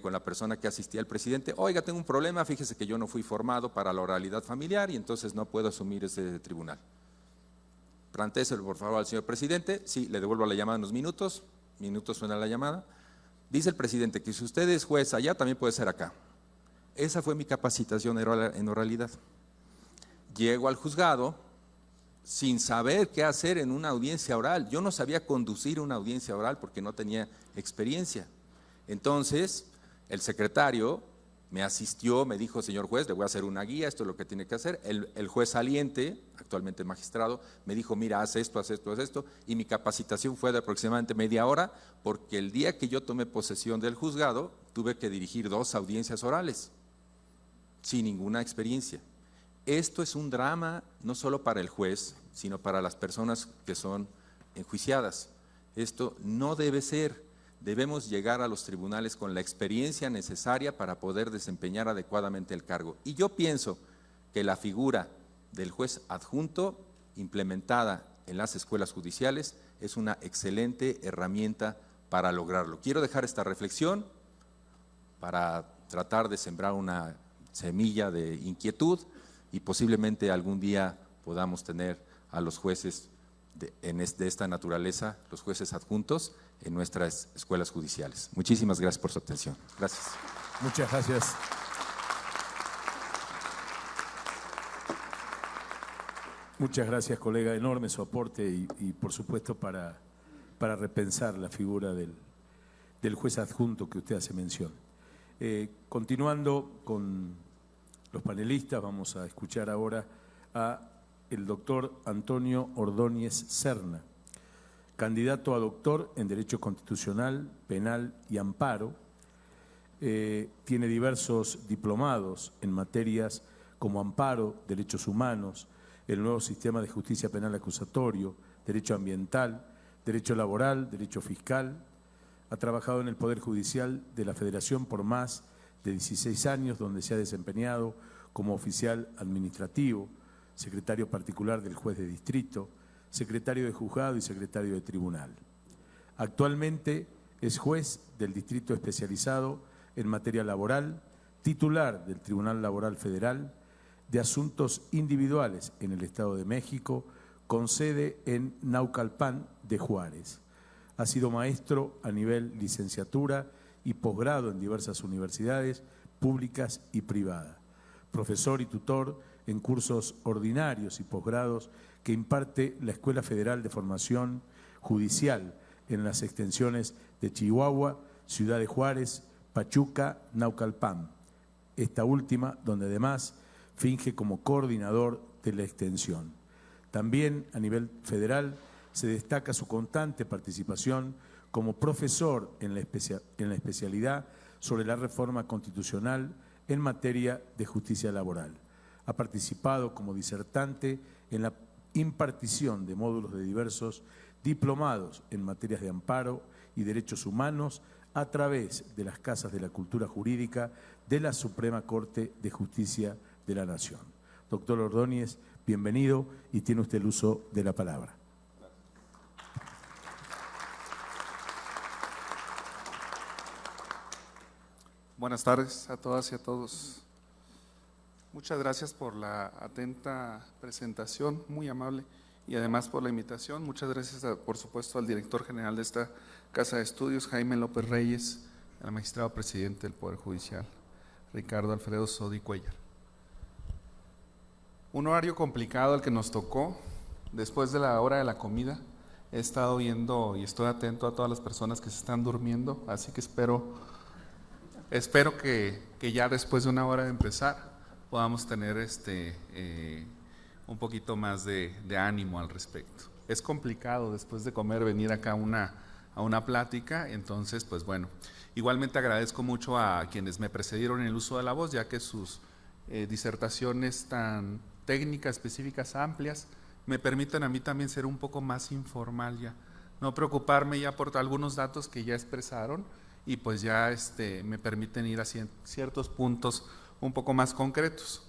con la persona que asistía al presidente. Oiga, tengo un problema, fíjese que yo no fui formado para la oralidad familiar y entonces no puedo asumir ese tribunal. Plantéselo por favor al señor presidente. Sí, le devuelvo la llamada en unos minutos suena la llamada. Dice el presidente que si usted es juez allá, también puede ser acá. Esa fue mi capacitación en oralidad. Llego al juzgado sin saber qué hacer en una audiencia oral. Yo no sabía conducir una audiencia oral porque no tenía experiencia. Entonces, el secretario me asistió, me dijo, señor juez, le voy a hacer una guía, esto es lo que tiene que hacer. El juez saliente, actualmente magistrado, me dijo, mira, haz esto, y mi capacitación fue de aproximadamente media hora, porque el día que yo tomé posesión del juzgado, tuve que dirigir 2 audiencias orales, sin ninguna experiencia. Esto es un drama no solo para el juez, sino para las personas que son enjuiciadas. Esto no debe ser. Debemos llegar a los tribunales con la experiencia necesaria para poder desempeñar adecuadamente el cargo. Y yo pienso que la figura del juez adjunto, implementada en las escuelas judiciales, es una excelente herramienta para lograrlo. Quiero dejar esta reflexión para tratar de sembrar una semilla de inquietud y posiblemente algún día podamos tener a los jueces de esta naturaleza, los jueces adjuntos, en nuestras escuelas judiciales. Muchísimas gracias por su atención. Gracias. Muchas gracias. Muchas gracias, colega. Enorme su aporte y por supuesto para repensar la figura del juez adjunto que usted hace mención. Continuando con los panelistas, vamos a escuchar ahora a el doctor Antonio Ordóñez Serna, candidato a doctor en Derecho Constitucional, Penal y Amparo. Tiene diversos diplomados en materias como amparo, derechos humanos, el nuevo sistema de justicia penal acusatorio, derecho ambiental, derecho laboral, derecho fiscal. Ha trabajado en el Poder Judicial de la Federación por más de 16 años, donde se ha desempeñado como oficial administrativo, secretario particular del juez de distrito, secretario de juzgado y secretario de tribunal. Actualmente es juez del Distrito Especializado en Materia Laboral, titular del Tribunal Laboral Federal de Asuntos Individuales en el Estado de México, con sede en Naucalpan de Juárez. Ha sido maestro a nivel licenciatura y posgrado en diversas universidades públicas y privadas, profesor y tutor en cursos ordinarios y posgrados que imparte la Escuela Federal de Formación Judicial en las extensiones de Chihuahua, Ciudad de Juárez, Pachuca, Naucalpan. Esta última, donde además finge como coordinador de la extensión. También a nivel federal se destaca su constante participación como profesor en la especialidad sobre la reforma constitucional en materia de justicia laboral. Ha participado como disertante en la impartición de módulos de diversos diplomados en materias de amparo y derechos humanos a través de las Casas de la Cultura Jurídica de la Suprema Corte de Justicia de la Nación. Doctor Ordóñez, bienvenido y tiene usted el uso de la palabra. Buenas tardes a todas y a todos. Muchas gracias por la atenta presentación, muy amable, y además por la invitación. Muchas gracias, por supuesto, al director general de esta Casa de Estudios, Jaime López Reyes, al magistrado presidente del Poder Judicial, Ricardo Alfredo Sodi Cuellar. Un horario complicado el que nos tocó después de la hora de la comida. He estado viendo y estoy atento a todas las personas que se están durmiendo, así que espero que ya después de una hora de empezar podamos tener un poquito más de ánimo al respecto. Es complicado después de comer venir acá a una plática, entonces pues bueno, igualmente agradezco mucho a quienes me precedieron en el uso de la voz, ya que sus disertaciones tan técnicas, específicas, amplias, me permiten a mí también ser un poco más informal ya, no preocuparme ya por algunos datos que ya expresaron y pues ya me permiten ir a ciertos puntos un poco más concretos.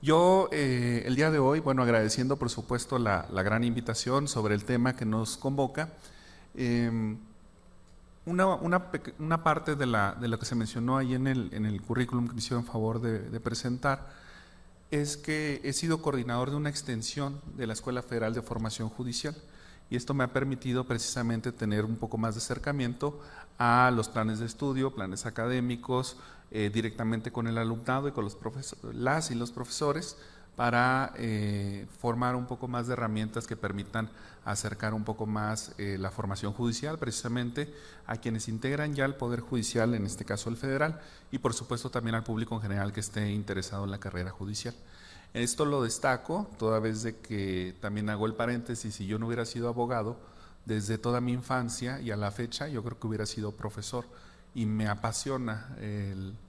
Yo el día de hoy, bueno, agradeciendo por supuesto la gran invitación sobre el tema que nos convoca, una parte de lo que se mencionó ahí en el currículum que me hicieron favor de presentar es que he sido coordinador de una extensión de la Escuela Federal de Formación Judicial y esto me ha permitido precisamente tener un poco más de acercamiento a los planes de estudio, planes académicos, directamente con el alumnado y con los las y los profesores para formar un poco más de herramientas que permitan acercar un poco más la formación judicial precisamente a quienes integran ya el Poder Judicial, en este caso el federal, y por supuesto también al público en general que esté interesado en la carrera judicial. Esto lo destaco toda vez de que también hago el paréntesis, si yo no hubiera sido abogado, desde toda mi infancia y a la fecha yo creo que hubiera sido profesor y me apasiona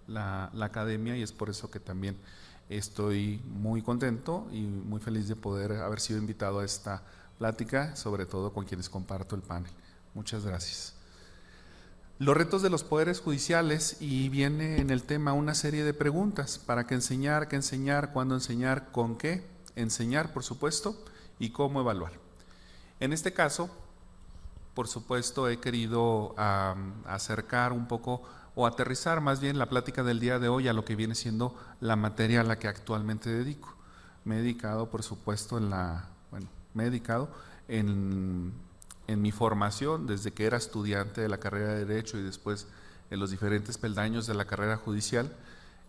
la academia y es por eso que también estoy muy contento y muy feliz de poder haber sido invitado a esta plática, sobre todo con quienes comparto el panel. Muchas gracias. Los retos de los poderes judiciales, y viene en el tema una serie de preguntas: ¿para qué enseñar? ¿Cuándo enseñar? ¿Con qué enseñar, por supuesto? ¿Y cómo evaluar? En este caso, por supuesto, he querido acercar un poco o aterrizar más bien la plática del día de hoy a lo que viene siendo la materia a la que actualmente dedico. Me he dedicado, por supuesto, en mi formación, desde que era estudiante de la carrera de Derecho y después en los diferentes peldaños de la carrera judicial,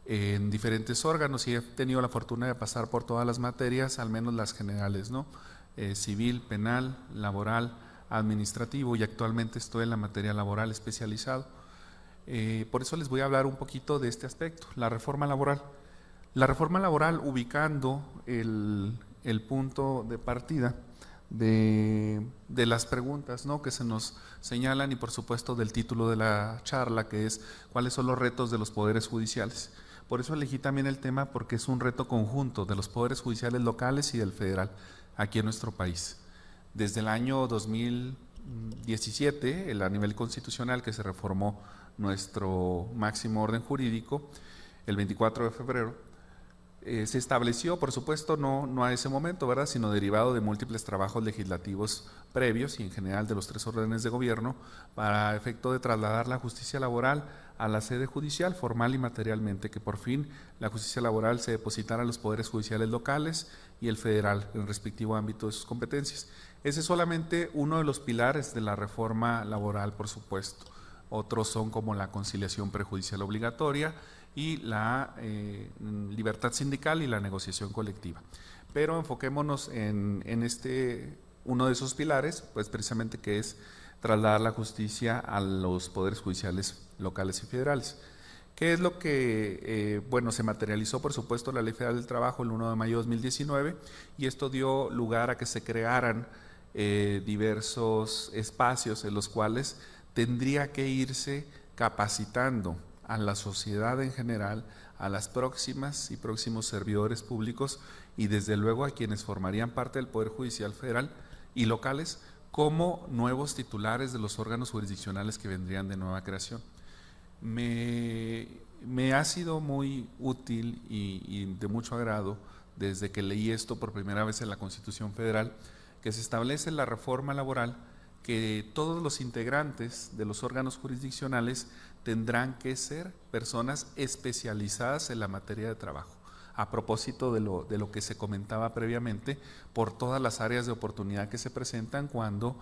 en diferentes órganos, y he tenido la fortuna de pasar por todas las materias, al menos las generales, ¿no? Civil, penal, laboral, administrativo, y actualmente estoy en la materia laboral especializado. Por eso les voy a hablar un poquito de este aspecto, la reforma laboral. La reforma laboral, ubicando el punto de partida de las preguntas, ¿no?, que se nos señalan, y por supuesto del título de la charla, que es ¿cuáles son los retos de los poderes judiciales? Por eso elegí también el tema, porque es un reto conjunto de los poderes judiciales locales y del federal aquí en nuestro país. Desde el año 2017, a nivel constitucional, que se reformó nuestro máximo orden jurídico, el 24 de febrero, se estableció, por supuesto, no a ese momento, ¿verdad?, sino derivado de múltiples trabajos legislativos previos y en general de los 3 órdenes de gobierno, para efecto de trasladar la justicia laboral a la sede judicial, formal y materialmente, que por fin la justicia laboral se depositara a los poderes judiciales locales y el federal en el respectivo ámbito de sus competencias. Ese es solamente uno de los pilares de la reforma laboral, por supuesto. Otros son como la conciliación prejudicial obligatoria y la libertad sindical y la negociación colectiva. Pero enfoquémonos en uno de esos pilares, pues precisamente, que es trasladar la justicia a los poderes judiciales locales y federales. ¿Qué es lo que se materializó? Por supuesto, la Ley Federal del Trabajo el 1 de mayo de 2019, y esto dio lugar a que se crearan diversos espacios en los cuales tendría que irse capacitando a la sociedad en general, a las próximas y próximos servidores públicos y desde luego a quienes formarían parte del Poder Judicial Federal y locales, como nuevos titulares de los órganos jurisdiccionales que vendrían de nueva creación. Me ha sido muy útil y de mucho agrado desde que leí esto por primera vez en la Constitución Federal, que se establece la reforma laboral que todos los integrantes de los órganos jurisdiccionales tendrán que ser personas especializadas en la materia de trabajo. A propósito de lo que se comentaba previamente, por todas las áreas de oportunidad que se presentan cuando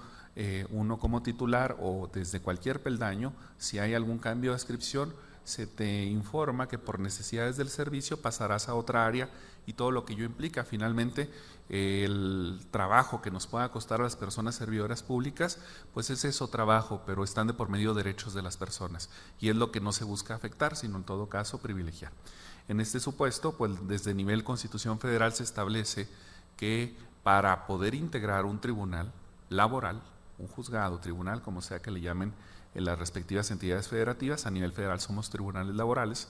uno como titular o desde cualquier peldaño, si hay algún cambio de adscripción, se te informa que por necesidades del servicio pasarás a otra área y todo lo que ello implica. Finalmente, el trabajo que nos pueda costar a las personas servidoras públicas, pues es eso trabajo, pero están de por medio derechos de las personas y es lo que no se busca afectar, sino en todo caso privilegiar. En este supuesto, pues desde nivel Constitución Federal se establece que para poder integrar un tribunal laboral, un juzgado, tribunal, como sea que le llamen en las respectivas entidades federativas, a nivel federal somos tribunales laborales,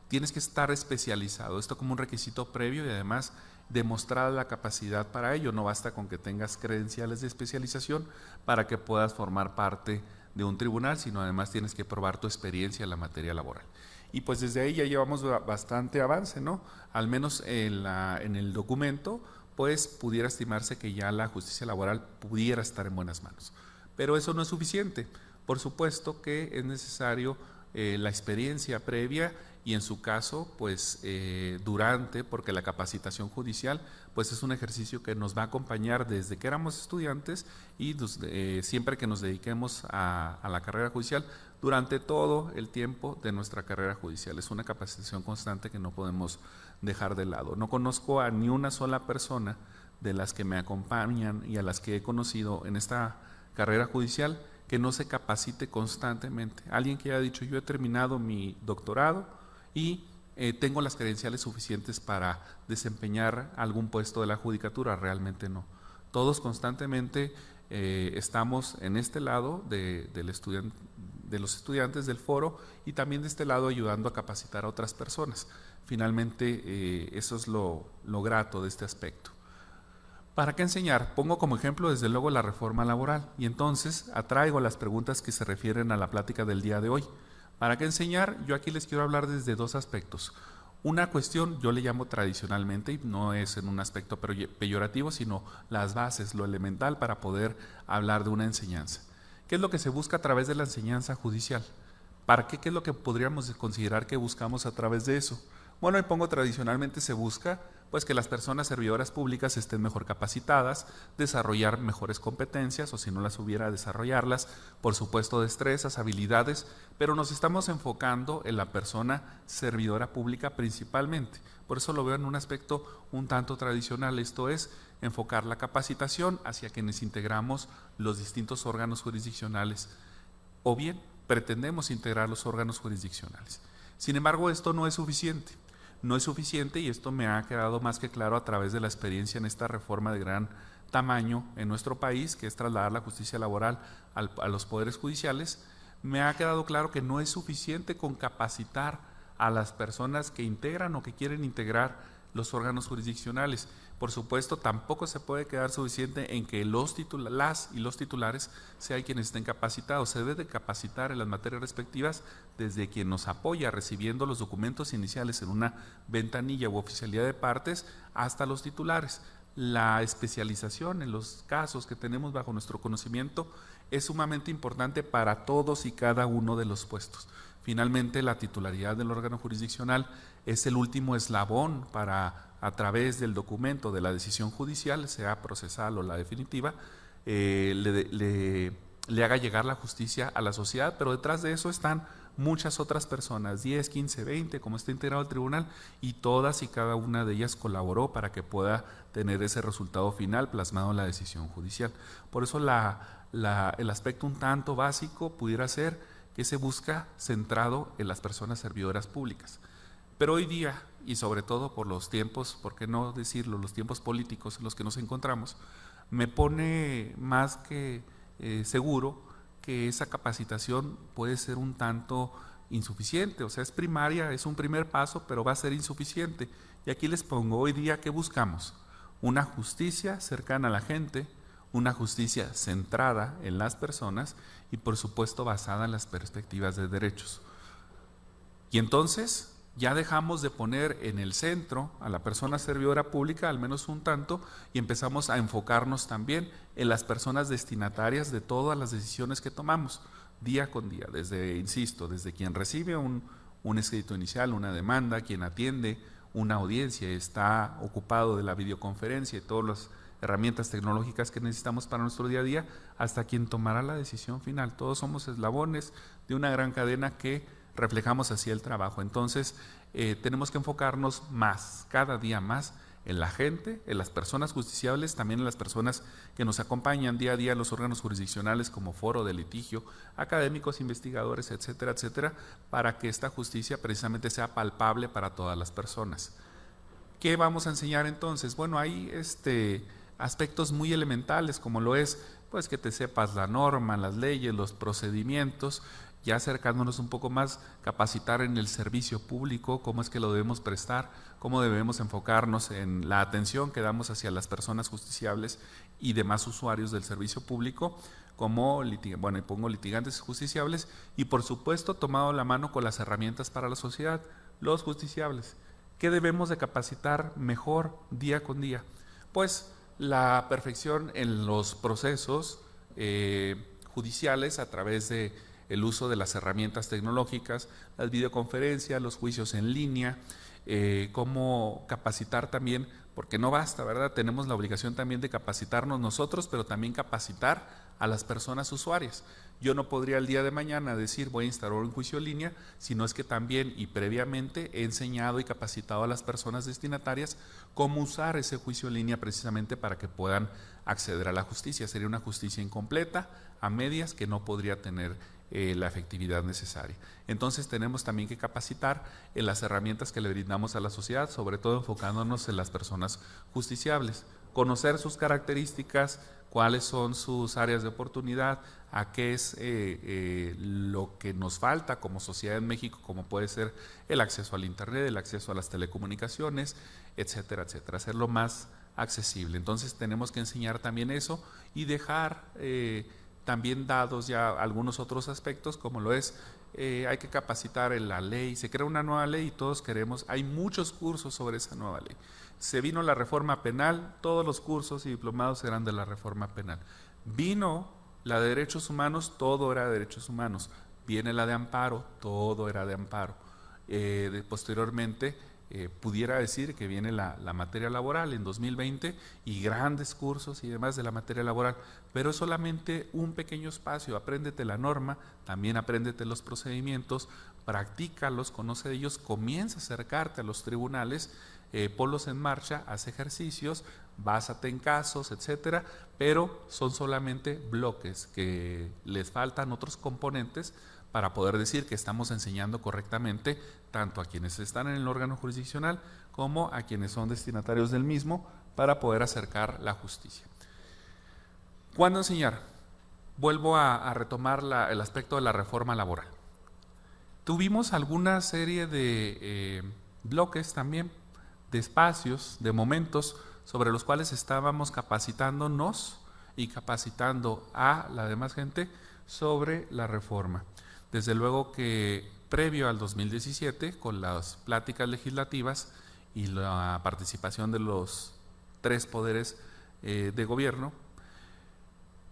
tienes que estar especializado, esto como un requisito previo y además demostrar la capacidad para ello, no basta con que tengas credenciales de especialización para que puedas formar parte de un tribunal, sino además tienes que probar tu experiencia en la materia laboral. Y pues desde ahí ya llevamos bastante avance, ¿no? Al menos en el documento, pues pudiera estimarse que ya la justicia laboral pudiera estar en buenas manos. Pero eso no es suficiente. Por supuesto que es necesario la experiencia previa y en su caso, pues durante, porque la capacitación judicial, pues es un ejercicio que nos va a acompañar desde que éramos estudiantes y siempre que nos dediquemos a la carrera judicial, durante todo el tiempo de nuestra carrera judicial. Es una capacitación constante que no podemos dejar de lado. No conozco a ni una sola persona de las que me acompañan y a las que he conocido en esta carrera judicial que no se capacite constantemente. Alguien que haya dicho, yo he terminado mi doctorado y tengo las credenciales suficientes para desempeñar algún puesto de la judicatura, realmente no. Todos constantemente estamos en este lado de los estudiantes del foro y también de este lado ayudando a capacitar a otras personas. Finalmente, eso es lo grato de este aspecto. ¿Para qué enseñar? Pongo como ejemplo desde luego la reforma laboral y entonces atraigo las preguntas que se refieren a la plática del día de hoy. ¿Para qué enseñar? Yo aquí les quiero hablar desde dos aspectos. Una cuestión yo le llamo tradicionalmente, y no es en un aspecto peyorativo, sino las bases, lo elemental para poder hablar de una enseñanza. ¿Qué es lo que se busca a través de la enseñanza judicial? ¿Para qué? ¿Qué es lo que podríamos considerar que buscamos a través de eso? Bueno, y pongo tradicionalmente se busca pues que las personas servidoras públicas estén mejor capacitadas, desarrollar mejores competencias o si no las hubiera, desarrollarlas, por supuesto destrezas, habilidades, pero nos estamos enfocando en la persona servidora pública principalmente. Por eso lo veo en un aspecto un tanto tradicional, esto es enfocar la capacitación hacia quienes integramos los distintos órganos jurisdiccionales o bien pretendemos integrar los órganos jurisdiccionales. Sin embargo, esto no es suficiente. No es suficiente y esto me ha quedado más que claro a través de la experiencia en esta reforma de gran tamaño en nuestro país, que es trasladar la justicia laboral a los poderes judiciales. Me ha quedado claro que no es suficiente con capacitar a las personas que integran o que quieren integrar los órganos jurisdiccionales. Por supuesto, tampoco se puede quedar suficiente en que los titulares sean quienes estén capacitados. Se debe de capacitar en las materias respectivas desde quien nos apoya recibiendo los documentos iniciales en una ventanilla u oficialidad de partes hasta los titulares. La especialización en los casos que tenemos bajo nuestro conocimiento es sumamente importante para todos y cada uno de los puestos. Finalmente, la titularidad del órgano jurisdiccional es el último eslabón para, a través del documento de la decisión judicial, sea procesal o la definitiva, le haga llegar la justicia a la sociedad, pero detrás de eso están muchas otras personas, 10, 15, 20, como está integrado el tribunal, y todas y cada una de ellas colaboró para que pueda tener ese resultado final plasmado en la decisión judicial. Por eso el aspecto un tanto básico pudiera ser que se busca centrado en las personas servidoras públicas. Pero hoy día, y sobre todo por los tiempos, por qué no decirlo, los tiempos políticos en los que nos encontramos, me pone más que seguro que esa capacitación puede ser un tanto insuficiente, o sea, es primaria, es un primer paso, pero va a ser insuficiente. Y aquí les pongo, hoy día, ¿qué buscamos? Una justicia cercana a la gente, una justicia centrada en las personas y por supuesto basada en las perspectivas de derechos. Y entonces ya dejamos de poner en el centro a la persona servidora pública, al menos un tanto, y empezamos a enfocarnos también en las personas destinatarias de todas las decisiones que tomamos día con día, desde, insisto, desde quien recibe un escrito inicial, una demanda, quien atiende una audiencia, está ocupado de la videoconferencia y todas las herramientas tecnológicas que necesitamos para nuestro día a día, hasta quien tomará la decisión final. Todos somos eslabones de una gran cadena que reflejamos así el trabajo. Entonces, tenemos que enfocarnos más, cada día más, en la gente, en las personas justiciables, también en las personas que nos acompañan día a día en los órganos jurisdiccionales como foro de litigio, académicos, investigadores, etcétera, etcétera, para que esta justicia precisamente sea palpable para todas las personas. ¿Qué vamos a enseñar entonces? Bueno, hay aspectos muy elementales, como lo es pues que te sepas la norma, las leyes, los procedimientos. Ya acercándonos un poco más, capacitar en el servicio público, cómo es que lo debemos prestar, cómo debemos enfocarnos en la atención que damos hacia las personas justiciables y demás usuarios del servicio público, como, bueno, y pongo litigantes justiciables, y por supuesto tomado la mano con las herramientas para la sociedad, los justiciables. ¿Qué debemos de capacitar mejor día con día? Pues la perfección en los procesos judiciales a través de el uso de las herramientas tecnológicas, las videoconferencias, los juicios en línea, cómo capacitar también, porque no basta, ¿verdad? Tenemos la obligación también de capacitarnos nosotros, pero también capacitar a las personas usuarias. Yo no podría el día de mañana decir voy a instalar un juicio en línea, sino es que también y previamente he enseñado y capacitado a las personas destinatarias cómo usar ese juicio en línea precisamente para que puedan acceder a la justicia. Sería una justicia incompleta, a medias, que no podría tener la efectividad necesaria. Entonces tenemos también que capacitar en las herramientas que le brindamos a la sociedad, sobre todo enfocándonos en las personas justiciables, conocer sus características, cuáles son sus áreas de oportunidad, a qué es lo que nos falta como sociedad en México, como puede ser el acceso al internet, el acceso a las telecomunicaciones, etcétera, etcétera, hacerlo más accesible. Entonces tenemos que enseñar también eso y dejar también dados ya algunos otros aspectos, como lo es, hay que capacitar en la ley, se crea una nueva ley y todos queremos, hay muchos cursos sobre esa nueva ley. Se vino la reforma penal, todos los cursos y diplomados eran de la reforma penal. Vino la de derechos humanos, todo era de derechos humanos. Viene la de amparo, todo era de amparo. Posteriormente, pudiera decir que viene la materia laboral en 2020 y grandes cursos y demás de la materia laboral, pero es solamente un pequeño espacio. Apréndete la norma, también apréndete los procedimientos, practícalos, conoce de ellos, comienza a acercarte a los tribunales, ponlos en marcha, haz ejercicios, básate en casos, etcétera, pero son solamente bloques que les faltan otros componentes para poder decir que estamos enseñando correctamente tanto a quienes están en el órgano jurisdiccional como a quienes son destinatarios del mismo para poder acercar la justicia. ¿Cuándo enseñar? Vuelvo a retomar el aspecto de la reforma laboral. Tuvimos alguna serie de bloques también, de espacios, de momentos sobre los cuales estábamos capacitándonos y capacitando a la demás gente sobre la reforma. Desde luego que previo al 2017, con las pláticas legislativas y la participación de los 3 poderes de gobierno,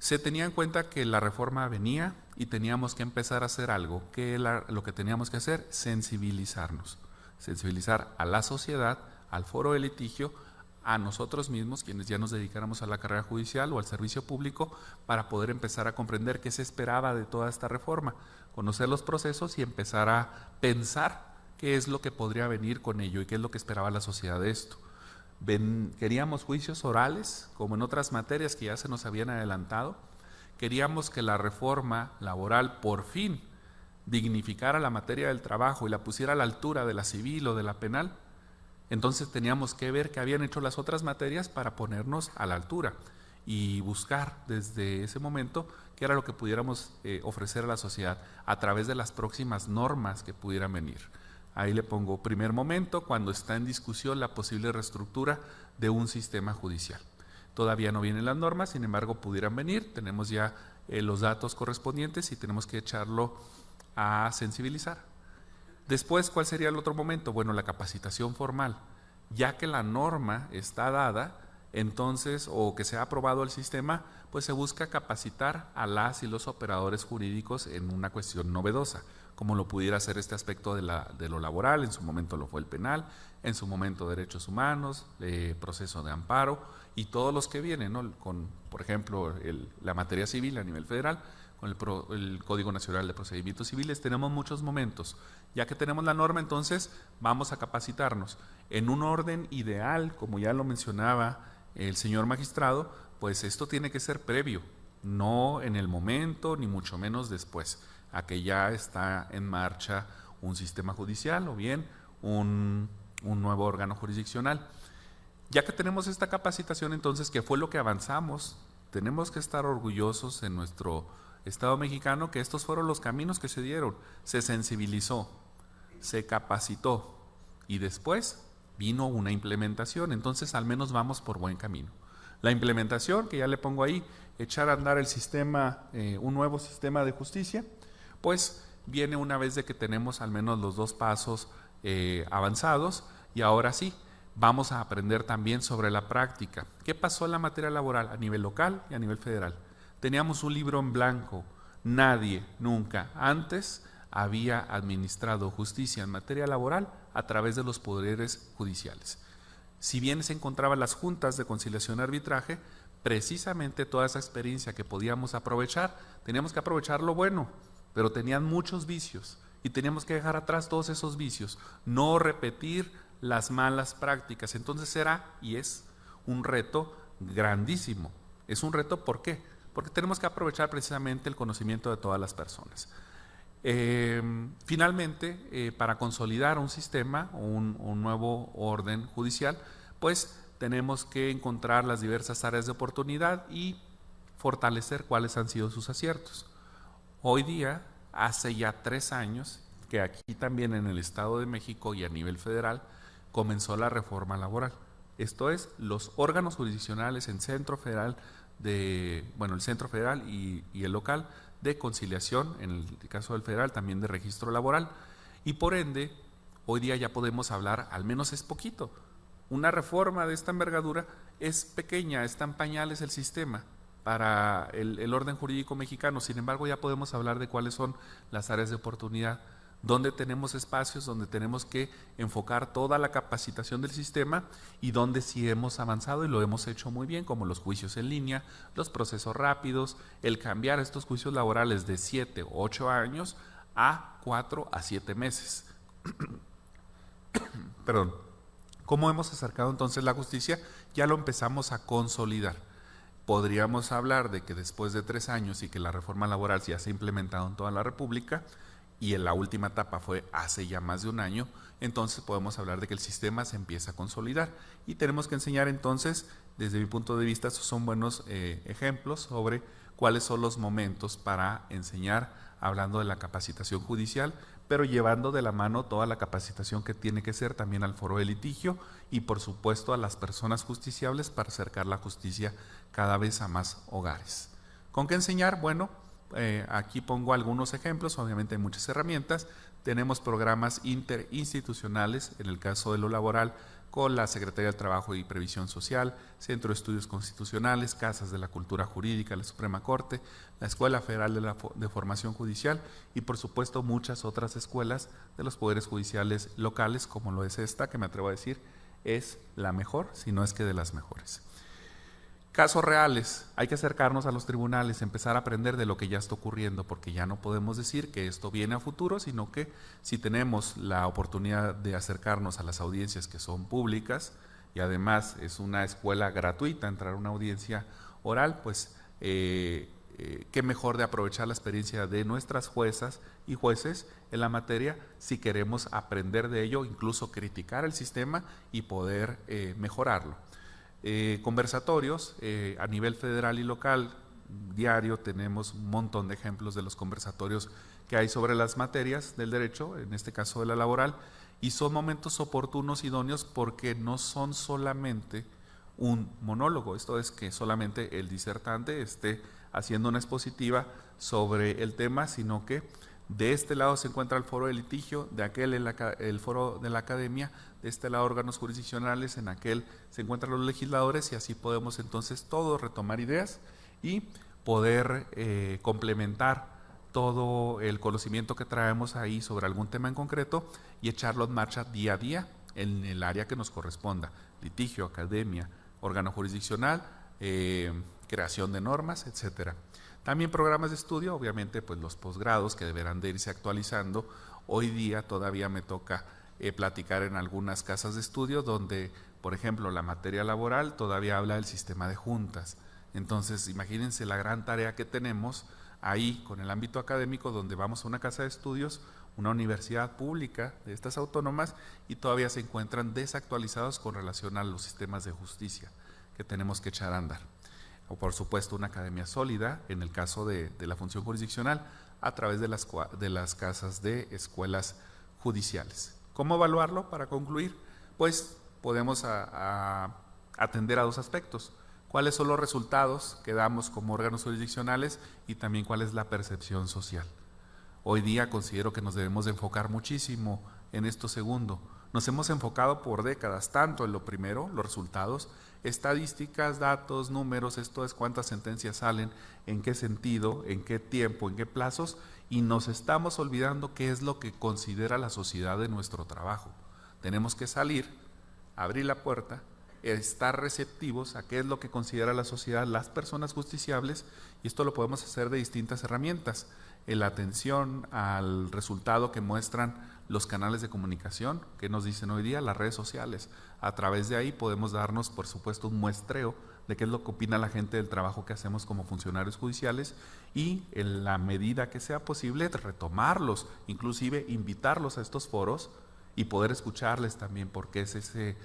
se tenía en cuenta que la reforma venía y teníamos que empezar a hacer algo. ¿Qué era lo que teníamos que hacer? Sensibilizarnos. Sensibilizar a la sociedad, al foro de litigio, a nosotros mismos, quienes ya nos dedicáramos a la carrera judicial o al servicio público, para poder empezar a comprender qué se esperaba de toda esta reforma, conocer los procesos y empezar a pensar qué es lo que podría venir con ello y qué es lo que esperaba la sociedad de esto. Queríamos juicios orales, como en otras materias que ya se nos habían adelantado. Queríamos que la reforma laboral por fin dignificara la materia del trabajo y la pusiera a la altura de la civil o de la penal. Entonces teníamos que ver qué habían hecho las otras materias para ponernos a la altura y buscar desde ese momento qué era lo que pudiéramos ofrecer a la sociedad a través de las próximas normas que pudieran venir. Ahí le pongo primer momento, cuando está en discusión la posible reestructura de un sistema judicial. todavía no vienen las normas, sin embargo pudieran venir, tenemos ya los datos correspondientes y tenemos que echarlo a sensibilizar. Después, ¿cuál sería el otro momento? Bueno, la capacitación formal. Ya que la norma está dada, entonces, o que se ha aprobado el sistema, pues se busca capacitar a las y los operadores jurídicos en una cuestión novedosa, como lo pudiera ser este aspecto de lo laboral, en su momento lo fue el penal, en su momento derechos humanos, proceso de amparo y todos los que vienen, ¿no? Con, por ejemplo, la materia civil a nivel federal, con el Código Nacional de Procedimientos Civiles, tenemos muchos momentos. Ya que tenemos la norma, entonces vamos a capacitarnos. En un orden ideal, como ya lo mencionaba el señor magistrado, pues esto tiene que ser previo, no en el momento, ni mucho menos después, a que ya está en marcha un sistema judicial o bien un nuevo órgano jurisdiccional. Ya que tenemos esta capacitación, entonces, ¿qué fue lo que avanzamos? Tenemos que estar orgullosos en nuestro Estado mexicano que estos fueron los caminos que se dieron. Se sensibilizó, se capacitó y después vino una implementación. Entonces, al menos vamos por buen camino. La implementación, que ya le pongo ahí, echar a andar el sistema, un nuevo sistema de justicia, pues viene una vez de que tenemos al menos los 2 pasos avanzados y ahora sí, vamos a aprender también sobre la práctica. ¿Qué pasó en la materia laboral a nivel local y a nivel federal? Teníamos un libro en blanco. Nadie nunca antes había administrado justicia en materia laboral a través de los poderes judiciales. Si bien se encontraban las juntas de conciliación y arbitraje, precisamente toda esa experiencia que podíamos aprovechar, teníamos que aprovechar lo bueno, pero tenían muchos vicios y teníamos que dejar atrás todos esos vicios, no repetir las malas prácticas. Entonces era y es un reto grandísimo. Es un reto, ¿por qué? Porque tenemos que aprovechar precisamente el conocimiento de todas las personas. Finalmente, para consolidar un sistema o un nuevo orden judicial, pues tenemos que encontrar las diversas áreas de oportunidad y fortalecer cuáles han sido sus aciertos. Hoy día, hace ya 3 años, que aquí también en el Estado de México y a nivel federal, comenzó la reforma laboral. Esto es, los órganos jurisdiccionales en Centro Federal, el Centro Federal y el local, de conciliación, en el caso del federal también de registro laboral, y por ende, hoy día ya podemos hablar, al menos es poquito, una reforma de esta envergadura es pequeña, está en pañales el sistema para el orden jurídico mexicano, sin embargo ya podemos hablar de cuáles son las áreas de oportunidad, donde tenemos espacios, donde tenemos que enfocar toda la capacitación del sistema y donde sí hemos avanzado y lo hemos hecho muy bien, como los juicios en línea, los procesos rápidos, el cambiar estos juicios laborales de 7 o 8 años a 4 a 7 meses. Perdón. ¿Cómo hemos acercado entonces la justicia? Ya lo empezamos a consolidar. Podríamos hablar de que después de 3 años y que la reforma laboral ya se ha implementado en toda la República, y en la última etapa fue hace ya más de 1 año, entonces podemos hablar de que el sistema se empieza a consolidar y tenemos que enseñar entonces, desde mi punto de vista, estos son buenos ejemplos sobre cuáles son los momentos para enseñar, hablando de la capacitación judicial, pero llevando de la mano toda la capacitación que tiene que ser también al foro de litigio y por supuesto a las personas justiciables para acercar la justicia cada vez a más hogares. ¿Con qué enseñar? Bueno, aquí pongo algunos ejemplos, obviamente hay muchas herramientas. Tenemos programas interinstitucionales, en el caso de lo laboral, con la Secretaría del Trabajo y Previsión Social, Centro de Estudios Constitucionales, Casas de la Cultura Jurídica, la Suprema Corte, la Escuela Federal de Formación Judicial y por supuesto muchas otras escuelas de los poderes judiciales locales, como lo es esta, que me atrevo a decir es la mejor, si no es que de las mejores. Casos reales, hay que acercarnos a los tribunales, empezar a aprender de lo que ya está ocurriendo, porque ya no podemos decir que esto viene a futuro, sino que si tenemos la oportunidad de acercarnos a las audiencias que son públicas, y además es una escuela gratuita entrar a una audiencia oral, pues qué mejor de aprovechar la experiencia de nuestras juezas y jueces en la materia si queremos aprender de ello, incluso criticar el sistema y poder mejorarlo. Conversatorios a nivel federal y local, diario tenemos un montón de ejemplos de los conversatorios que hay sobre las materias del derecho, en este caso de la laboral, y son momentos oportunos, idóneos, porque no son solamente un monólogo. Esto es que solamente el disertante esté haciendo una expositiva sobre el tema, sino que de este lado se encuentra el foro de litigio, de aquel el foro de la academia, de este lado órganos jurisdiccionales, en aquel se encuentran los legisladores, y así podemos entonces todos retomar ideas y poder complementar todo el conocimiento que traemos ahí sobre algún tema en concreto y echarlo en marcha día a día en el área que nos corresponda: litigio, academia, órgano jurisdiccional, creación de normas, etcétera. También programas de estudio, obviamente pues los posgrados que deberán de irse actualizando. Hoy día todavía me toca platicar en algunas casas de estudio donde, por ejemplo, la materia laboral todavía habla del sistema de juntas. Entonces, imagínense la gran tarea que tenemos ahí con el ámbito académico, donde vamos a una casa de estudios, una universidad pública de estas autónomas, y todavía se encuentran desactualizados con relación a los sistemas de justicia que tenemos que echar a andar. O por supuesto una academia sólida, en el caso de la función jurisdiccional, a través de las casas de escuelas judiciales. ¿Cómo evaluarlo? Para concluir, pues podemos atender a dos aspectos: cuáles son los resultados que damos como órganos jurisdiccionales y también cuál es la percepción social. Hoy día considero que nos debemos de enfocar muchísimo en esto segundo. Nos hemos enfocado por décadas tanto en lo primero, los resultados, estadísticas, datos, números, esto es cuántas sentencias salen, en qué sentido, en qué tiempo, en qué plazos, y nos estamos olvidando qué es lo que considera la sociedad de nuestro trabajo. Tenemos que salir, abrir la puerta, estar receptivos a qué es lo que considera la sociedad, las personas justiciables, y esto lo podemos hacer de distintas herramientas. La atención al resultado que muestran los canales de comunicación, que nos dicen hoy día las redes sociales. A través de ahí podemos darnos, por supuesto, un muestreo de qué es lo que opina la gente del trabajo que hacemos como funcionarios judiciales, y en la medida que sea posible retomarlos, inclusive invitarlos a estos foros y poder escucharles también, porque es ese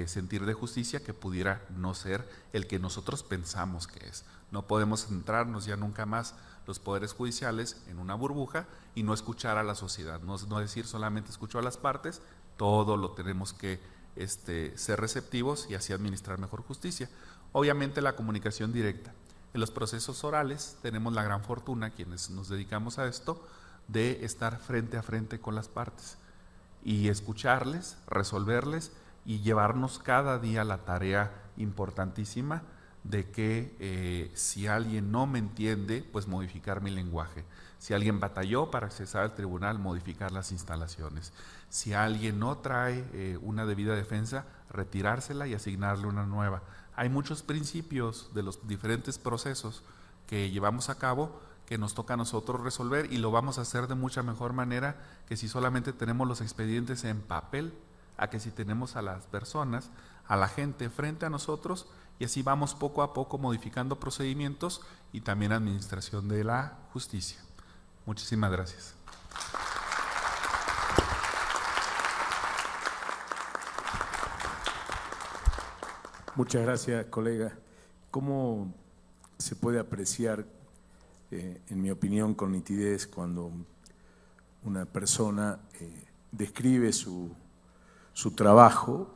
sentir de justicia que pudiera no ser el que nosotros pensamos que es. No podemos centrarnos ya nunca más los poderes judiciales en una burbuja y no escuchar a la sociedad, no decir solamente escucho a las partes, todo lo tenemos que ser receptivos y así administrar mejor justicia. Obviamente la comunicación directa. En los procesos orales tenemos la gran fortuna, quienes nos dedicamos a esto, de estar frente a frente con las partes y escucharles, resolverles y llevarnos cada día la tarea importantísima de que si alguien no me entiende, pues modificar mi lenguaje. Si alguien batalló para accesar al tribunal, modificar las instalaciones. Si alguien no trae una debida defensa, retirársela y asignarle una nueva. Hay muchos principios de los diferentes procesos que llevamos a cabo que nos toca a nosotros resolver, y lo vamos a hacer de mucha mejor manera que si solamente tenemos los expedientes en papel, a que si tenemos a las personas, a la gente frente a nosotros, y así vamos poco a poco modificando procedimientos y también administración de la justicia. Muchísimas gracias. Muchas gracias, colega. ¿Cómo se puede apreciar, en mi opinión, con nitidez cuando una persona describe su trabajo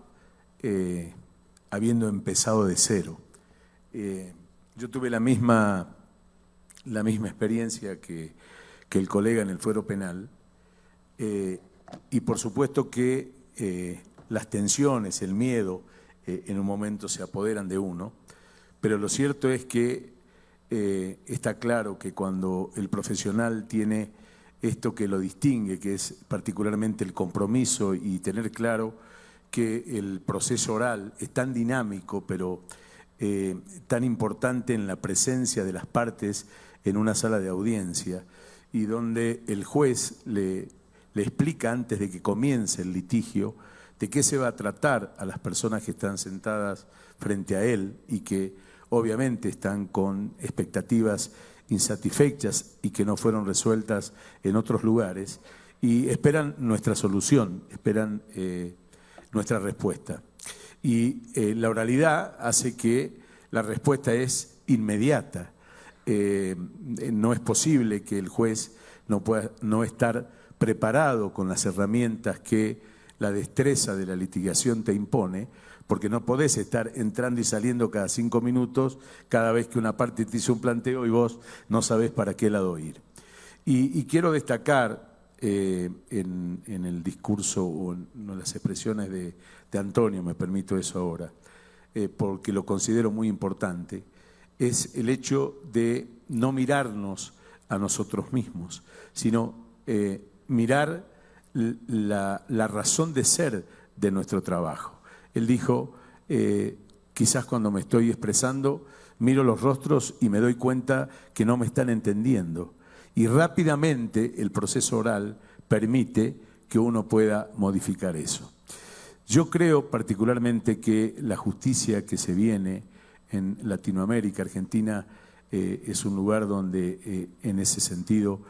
habiendo empezado de cero? Yo tuve la misma experiencia que el colega en el fuero penal, y por supuesto que las tensiones, el miedo, en un momento se apoderan de uno, pero lo cierto es que está claro que cuando el profesional tiene esto que lo distingue, que es particularmente el compromiso y tener claro que el proceso oral es tan dinámico, pero tan importante en la presencia de las partes en una sala de audiencia, y donde el juez le explica antes de que comience el litigio de qué se va a tratar a las personas que están sentadas frente a él y que obviamente están con expectativas insatisfechas y que no fueron resueltas en otros lugares, y esperan nuestra solución, esperan nuestra respuesta. Y la oralidad hace que la respuesta es inmediata. No es posible que el juez no pueda no estar preparado con las herramientas que la destreza de la litigación te impone porque no podés estar entrando y saliendo cada 5 minutos cada vez que una parte te hizo un planteo y vos no sabés para qué lado ir. Y quiero destacar en el discurso o en las expresiones de Antonio, me permito eso ahora, porque lo considero muy importante, es el hecho de no mirarnos a nosotros mismos, sino mirar la razón de ser de nuestro trabajo. Él dijo, quizás cuando me estoy expresando, miro los rostros y me doy cuenta que no me están entendiendo. Y rápidamente el proceso oral permite que uno pueda modificar eso. Yo creo particularmente que la justicia que se viene en Latinoamérica, Argentina, es un lugar donde en ese sentido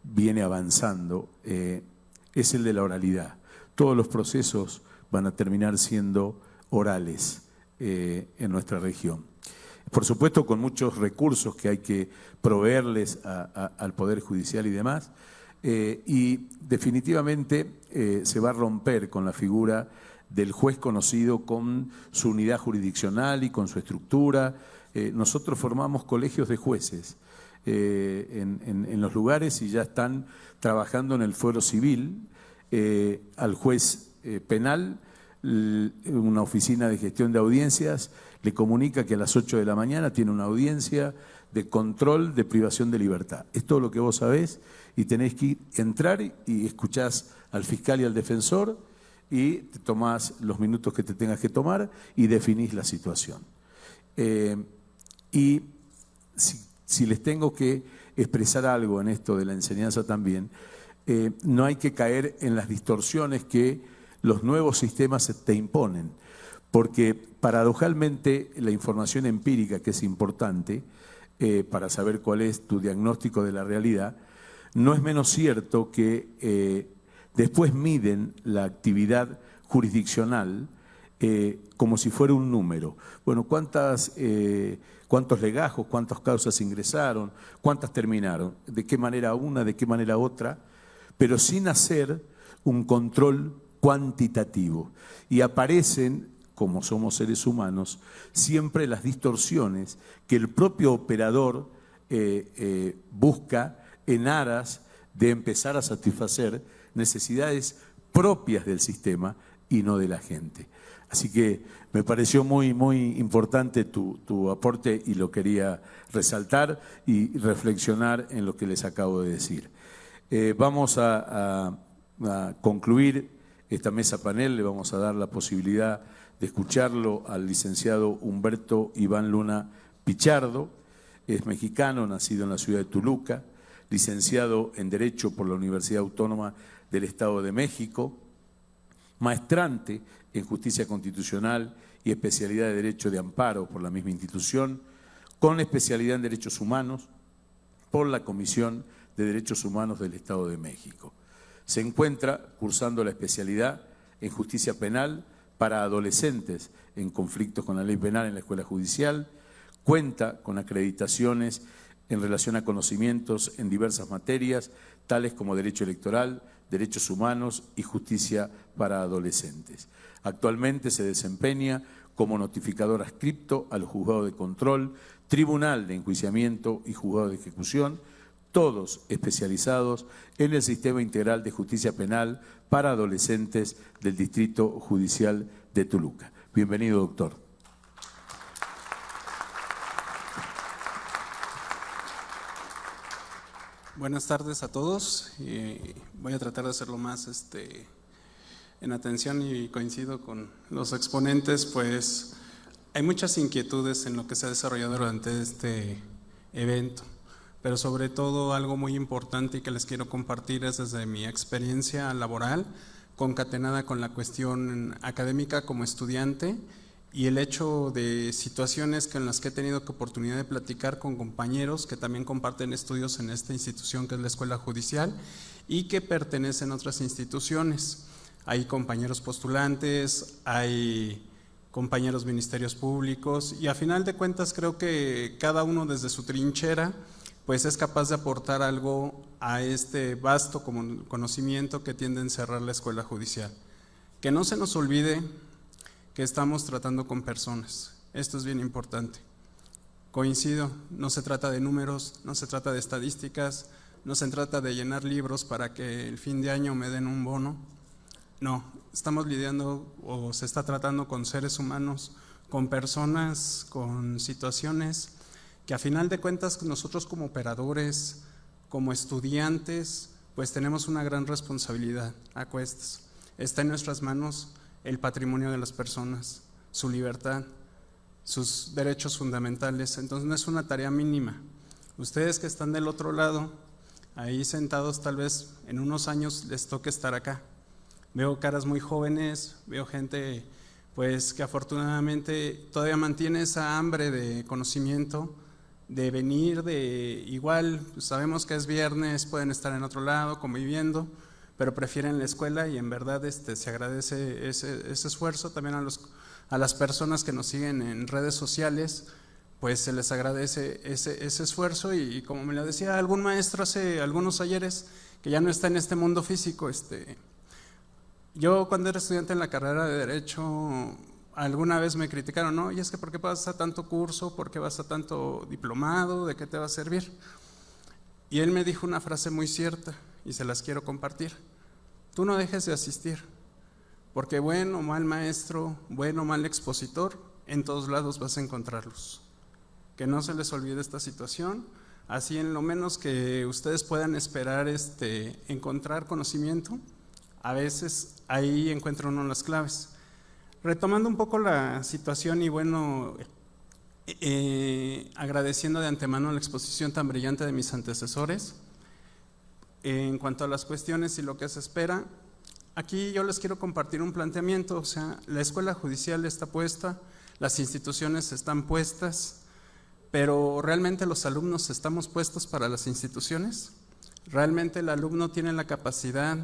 viene avanzando, es el de la oralidad. Todos los procesos van a terminar siendo orales en nuestra región. Por supuesto, con muchos recursos que hay que proveerles al Poder Judicial y demás, y definitivamente se va a romper con la figura del juez conocido con su unidad jurisdiccional y con su estructura. Nosotros formamos colegios de jueces en los lugares y ya están trabajando en el fuero civil. Al juez penal, una oficina de gestión de audiencias le comunica que a las 8 de la mañana tiene una audiencia de control de privación de libertad. Es todo lo que vos sabés y tenés que entrar y escuchás al fiscal y al defensor y te tomás los minutos que te tengas que tomar y definís la situación. Y si les tengo que expresar algo en esto de la enseñanza también, no hay que caer en las distorsiones que los nuevos sistemas te imponen, porque paradojalmente la información empírica, que es importante para saber cuál es tu diagnóstico de la realidad, no es menos cierto que después miden la actividad jurisdiccional como si fuera un número. Bueno, ¿cuántos legajos, cuántas causas ingresaron, cuántas terminaron? ¿De qué manera una, de qué manera otra? Pero sin hacer un control cuantitativo. Y aparecen, como somos seres humanos, siempre las distorsiones que el propio operador busca en aras de empezar a satisfacer necesidades propias del sistema y no de la gente. Así que me pareció muy, muy importante tu aporte y lo quería resaltar y reflexionar en lo que les acabo de decir. Vamos a concluir esta mesa panel, le vamos a dar la posibilidad de escucharlo al licenciado Humberto Iván Luna Pichardo. Es mexicano, nacido en la ciudad de Toluca, licenciado en Derecho por la Universidad Autónoma del Estado de México, maestrante en Justicia Constitucional y especialidad de Derecho de Amparo por la misma institución, con especialidad en Derechos Humanos por la Comisión de Derechos Humanos del Estado de México. Se encuentra cursando la especialidad en Justicia Penal para adolescentes en conflictos con la ley penal en la Escuela Judicial, cuenta con acreditaciones en relación a conocimientos en diversas materias, tales como Derecho Electoral, Derechos Humanos y Justicia para Adolescentes. Actualmente se desempeña como notificador adscripto al Juzgado de Control, Tribunal de Enjuiciamiento y Juzgado de Ejecución, todos especializados en el Sistema Integral de Justicia Penal para Adolescentes del Distrito Judicial de Toluca. Bienvenido, doctor. Buenas tardes a todos. Voy a tratar de hacerlo más en atención y coincido con los exponentes, pues hay muchas inquietudes en lo que se ha desarrollado durante este evento, pero sobre todo algo muy importante y que les quiero compartir es desde mi experiencia laboral, concatenada con la cuestión académica como estudiante y el hecho de situaciones con las que he tenido oportunidad de platicar con compañeros que también comparten estudios en esta institución que es la Escuela Judicial y que pertenecen a otras instituciones. Hay compañeros postulantes, hay compañeros ministerios públicos y a final de cuentas creo que cada uno desde su trinchera pues es capaz de aportar algo a este vasto conocimiento que tiende a encerrar la Escuela Judicial. Que no se nos olvide que estamos tratando con personas. Esto es bien importante. Coincido, no se trata de números, no se trata de estadísticas, no se trata de llenar libros para que el fin de año me den un bono. No, estamos lidiando o se está tratando con seres humanos, con personas, con situaciones que a final de cuentas nosotros como operadores, como estudiantes, pues tenemos una gran responsabilidad a cuestas. Está en nuestras manos el patrimonio de las personas, su libertad, sus derechos fundamentales. Entonces no es una tarea mínima. Ustedes que están del otro lado, ahí sentados, tal vez en unos años les toque estar acá. Veo caras muy jóvenes, veo gente pues que afortunadamente todavía mantiene esa hambre de conocimiento, de venir, de igual, pues sabemos que es viernes, pueden estar en otro lado conviviendo, pero prefieren la escuela y en verdad se agradece ese esfuerzo. También a las personas que nos siguen en redes sociales, pues se les agradece ese esfuerzo y como me lo decía algún maestro hace algunos ayeres, que ya no está en este mundo físico, yo cuando era estudiante en la carrera de Derecho, alguna vez me criticaron, ¿no? Y es que ¿por qué vas a tanto curso? ¿Por qué vas a tanto diplomado? ¿De qué te va a servir? Y él me dijo una frase muy cierta y se las quiero compartir. Tú no dejes de asistir, porque bueno o mal maestro, bueno o mal expositor, en todos lados vas a encontrarlos. Que no se les olvide esta situación, así en lo menos que ustedes puedan esperar encontrar conocimiento, a veces ahí encuentra uno las claves. Retomando un poco la situación y bueno, agradeciendo de antemano la exposición tan brillante de mis antecesores, en cuanto a las cuestiones y lo que se espera, aquí yo les quiero compartir un planteamiento. O sea, la escuela judicial está puesta, las instituciones están puestas, pero ¿realmente los alumnos estamos puestos para las instituciones? ¿Realmente el alumno tiene la capacidad,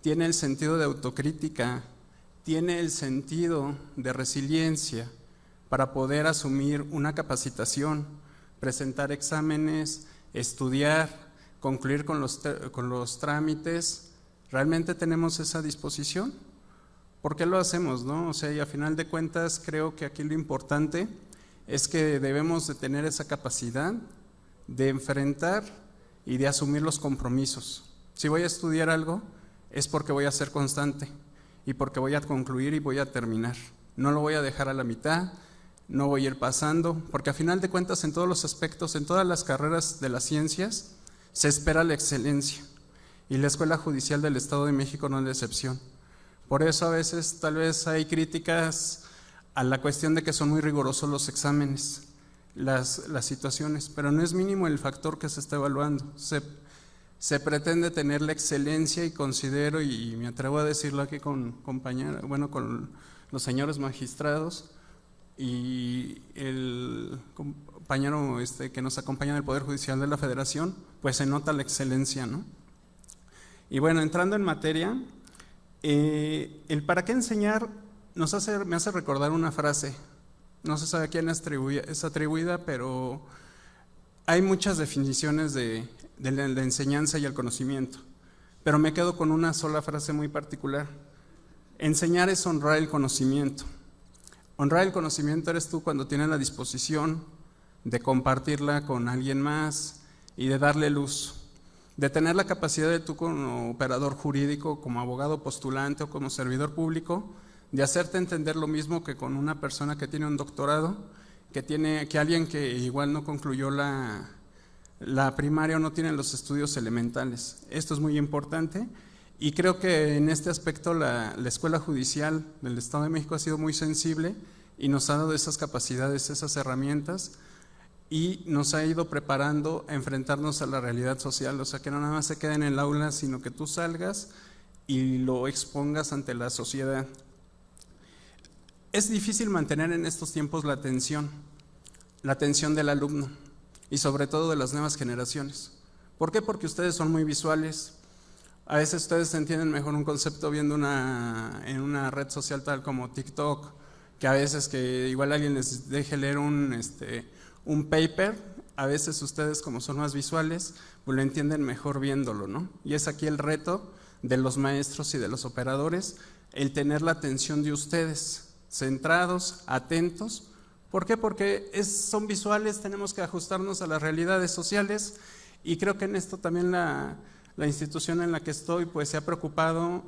tiene el sentido de autocrítica, tiene el sentido de resiliencia para poder asumir una capacitación, presentar exámenes, estudiar, concluir con los trámites? ¿Realmente tenemos esa disposición? ¿Por qué lo hacemos, no? O sea, y a final de cuentas creo que aquí lo importante es que debemos de tener esa capacidad de enfrentar y de asumir los compromisos. Si voy a estudiar algo, es porque voy a ser constante y porque voy a concluir y voy a terminar. No lo voy a dejar a la mitad, no voy a ir pasando, porque a final de cuentas en todos los aspectos, en todas las carreras de las ciencias, se espera la excelencia y la Escuela Judicial del Estado de México no es la excepción. Por eso a veces tal vez hay críticas a la cuestión de que son muy rigurosos los exámenes, las situaciones, pero no es mínimo el factor que se está evaluando. Se pretende tener la excelencia y considero, y me atrevo a decirlo aquí con los señores magistrados y el compañero que nos acompaña del Poder Judicial de la Federación, pues se nota la excelencia, ¿no? Y bueno, entrando en materia, el para qué enseñar me hace recordar una frase, no se sabe a quién es atribuida, pero hay muchas definiciones de la enseñanza y el conocimiento, pero me quedo con una sola frase muy particular. Enseñar es honrar el conocimiento. Honrar el conocimiento eres tú cuando tienes la disposición de compartirla con alguien más y de darle luz, de tener la capacidad de tú como operador jurídico, como abogado postulante o como servidor público, de hacerte entender lo mismo que con una persona que tiene un doctorado, que alguien que igual no concluyó la primaria o no tiene los estudios elementales. Esto es muy importante y creo que en este aspecto la Escuela Judicial del Estado de México ha sido muy sensible y nos ha dado esas capacidades, esas herramientas y nos ha ido preparando a enfrentarnos a la realidad social, o sea que no nada más se quede en el aula, sino que tú salgas y lo expongas ante la sociedad. Es difícil mantener en estos tiempos la atención del alumno y sobre todo de las nuevas generaciones. ¿Por qué? Porque ustedes son muy visuales. A veces ustedes entienden mejor un concepto viendo en una red social tal como TikTok, que a veces que igual alguien les deje leer un paper, a veces ustedes como son más visuales, pues lo entienden mejor viéndolo, ¿no? Y es aquí el reto de los maestros y de los operadores, el tener la atención de ustedes. centrados, atentos. ¿Por qué? Porque son visuales, tenemos que ajustarnos a las realidades sociales, y creo que en esto también la institución en la que estoy pues se ha preocupado.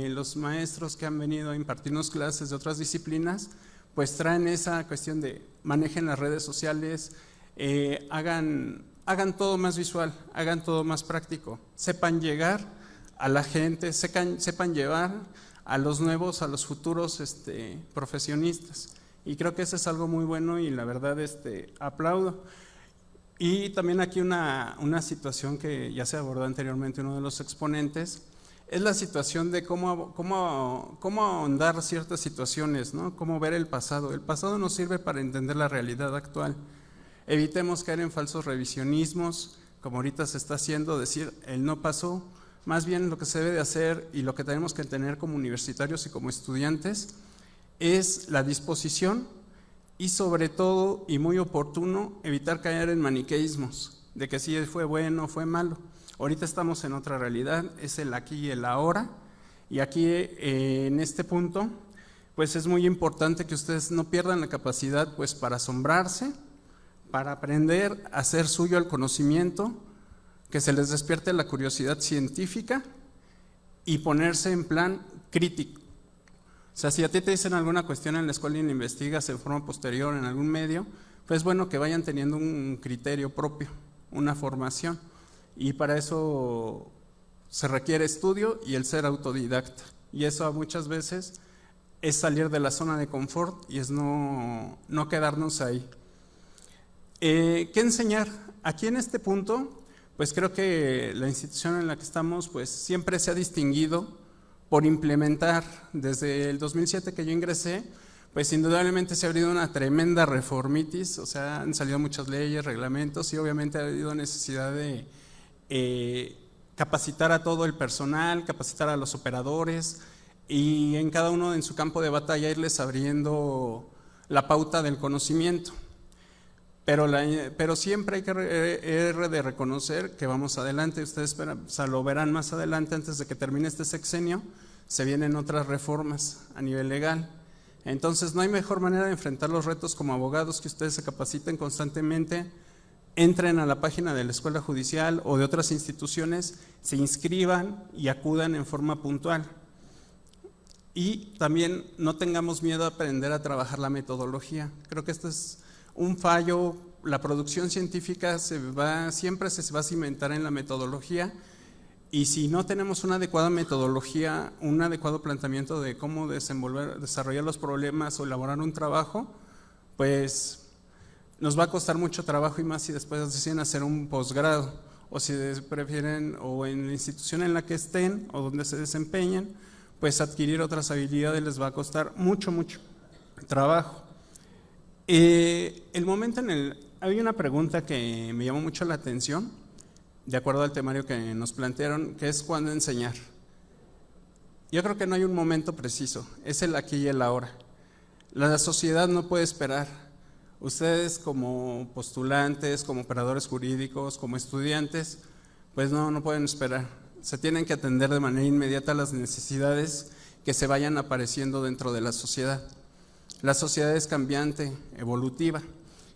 Los maestros que han venido a impartirnos clases de otras disciplinas pues traen esa cuestión de manejen las redes sociales, hagan todo más visual, hagan todo más práctico, sepan llegar a la gente, sepan llevar a los nuevos, a los futuros profesionistas, y creo que eso es algo muy bueno, y la verdad aplaudo. Y también aquí una situación que ya se abordó anteriormente uno de los exponentes, es la situación de cómo ahondar ciertas situaciones, ¿no? Cómo ver el pasado. El pasado nos sirve para entender la realidad actual. Evitemos caer en falsos revisionismos, como ahorita se está haciendo, decir el no pasó. Más bien lo que se debe de hacer y lo que tenemos que tener como universitarios y como estudiantes es la disposición y sobre todo, y muy oportuno, evitar caer en maniqueísmos, de que si fue bueno o fue malo. Ahorita estamos en otra realidad, es el aquí y el ahora, y aquí en este punto, pues es muy importante que ustedes no pierdan la capacidad pues para asombrarse, para aprender a hacer suyo el conocimiento, que se les despierte la curiosidad científica y ponerse en plan crítico. O sea, si a ti te dicen alguna cuestión en la escuela y la investigas en forma posterior en algún medio, pues bueno, que vayan teniendo un criterio propio, una formación, y para eso se requiere estudio y el ser autodidacta, y eso muchas veces es salir de la zona de confort y es no quedarnos ahí. ¿Qué enseñar? Aquí en este punto, pues creo que la institución en la que estamos pues siempre se ha distinguido por implementar. Desde el 2007 que yo ingresé, pues indudablemente se ha habido una tremenda reformitis, o sea, han salido muchas leyes, reglamentos, y obviamente ha habido necesidad de capacitar a todo el personal, capacitar a los operadores, y en cada uno en su campo de batalla irles abriendo la pauta del conocimiento. Pero siempre hay que de reconocer que vamos adelante. Ustedes lo verán más adelante, antes de que termine este sexenio, se vienen otras reformas a nivel legal. Entonces no hay mejor manera de enfrentar los retos como abogados que ustedes se capaciten constantemente, entren a la página de la Escuela Judicial o de otras instituciones, se inscriban y acudan en forma puntual. Y también no tengamos miedo a aprender a trabajar la metodología. Creo que esto es un fallo. La producción científica siempre se va a cimentar en la metodología, y si no tenemos una adecuada metodología, un adecuado planteamiento de cómo desarrollar los problemas o elaborar un trabajo, pues nos va a costar mucho trabajo, y más si después deciden hacer un posgrado, o si prefieren, o en la institución en la que estén o donde se desempeñen, pues adquirir otras habilidades les va a costar mucho trabajo. El momento hay una pregunta que me llamó mucho la atención, de acuerdo al temario que nos plantearon, que es ¿cuándo enseñar? Yo creo que no hay un momento preciso, es el aquí y el ahora. La sociedad no puede esperar. Ustedes como postulantes, como operadores jurídicos, como estudiantes, pues no pueden esperar. Se tienen que atender de manera inmediata a las necesidades que se vayan apareciendo dentro de la sociedad. La sociedad es cambiante, evolutiva,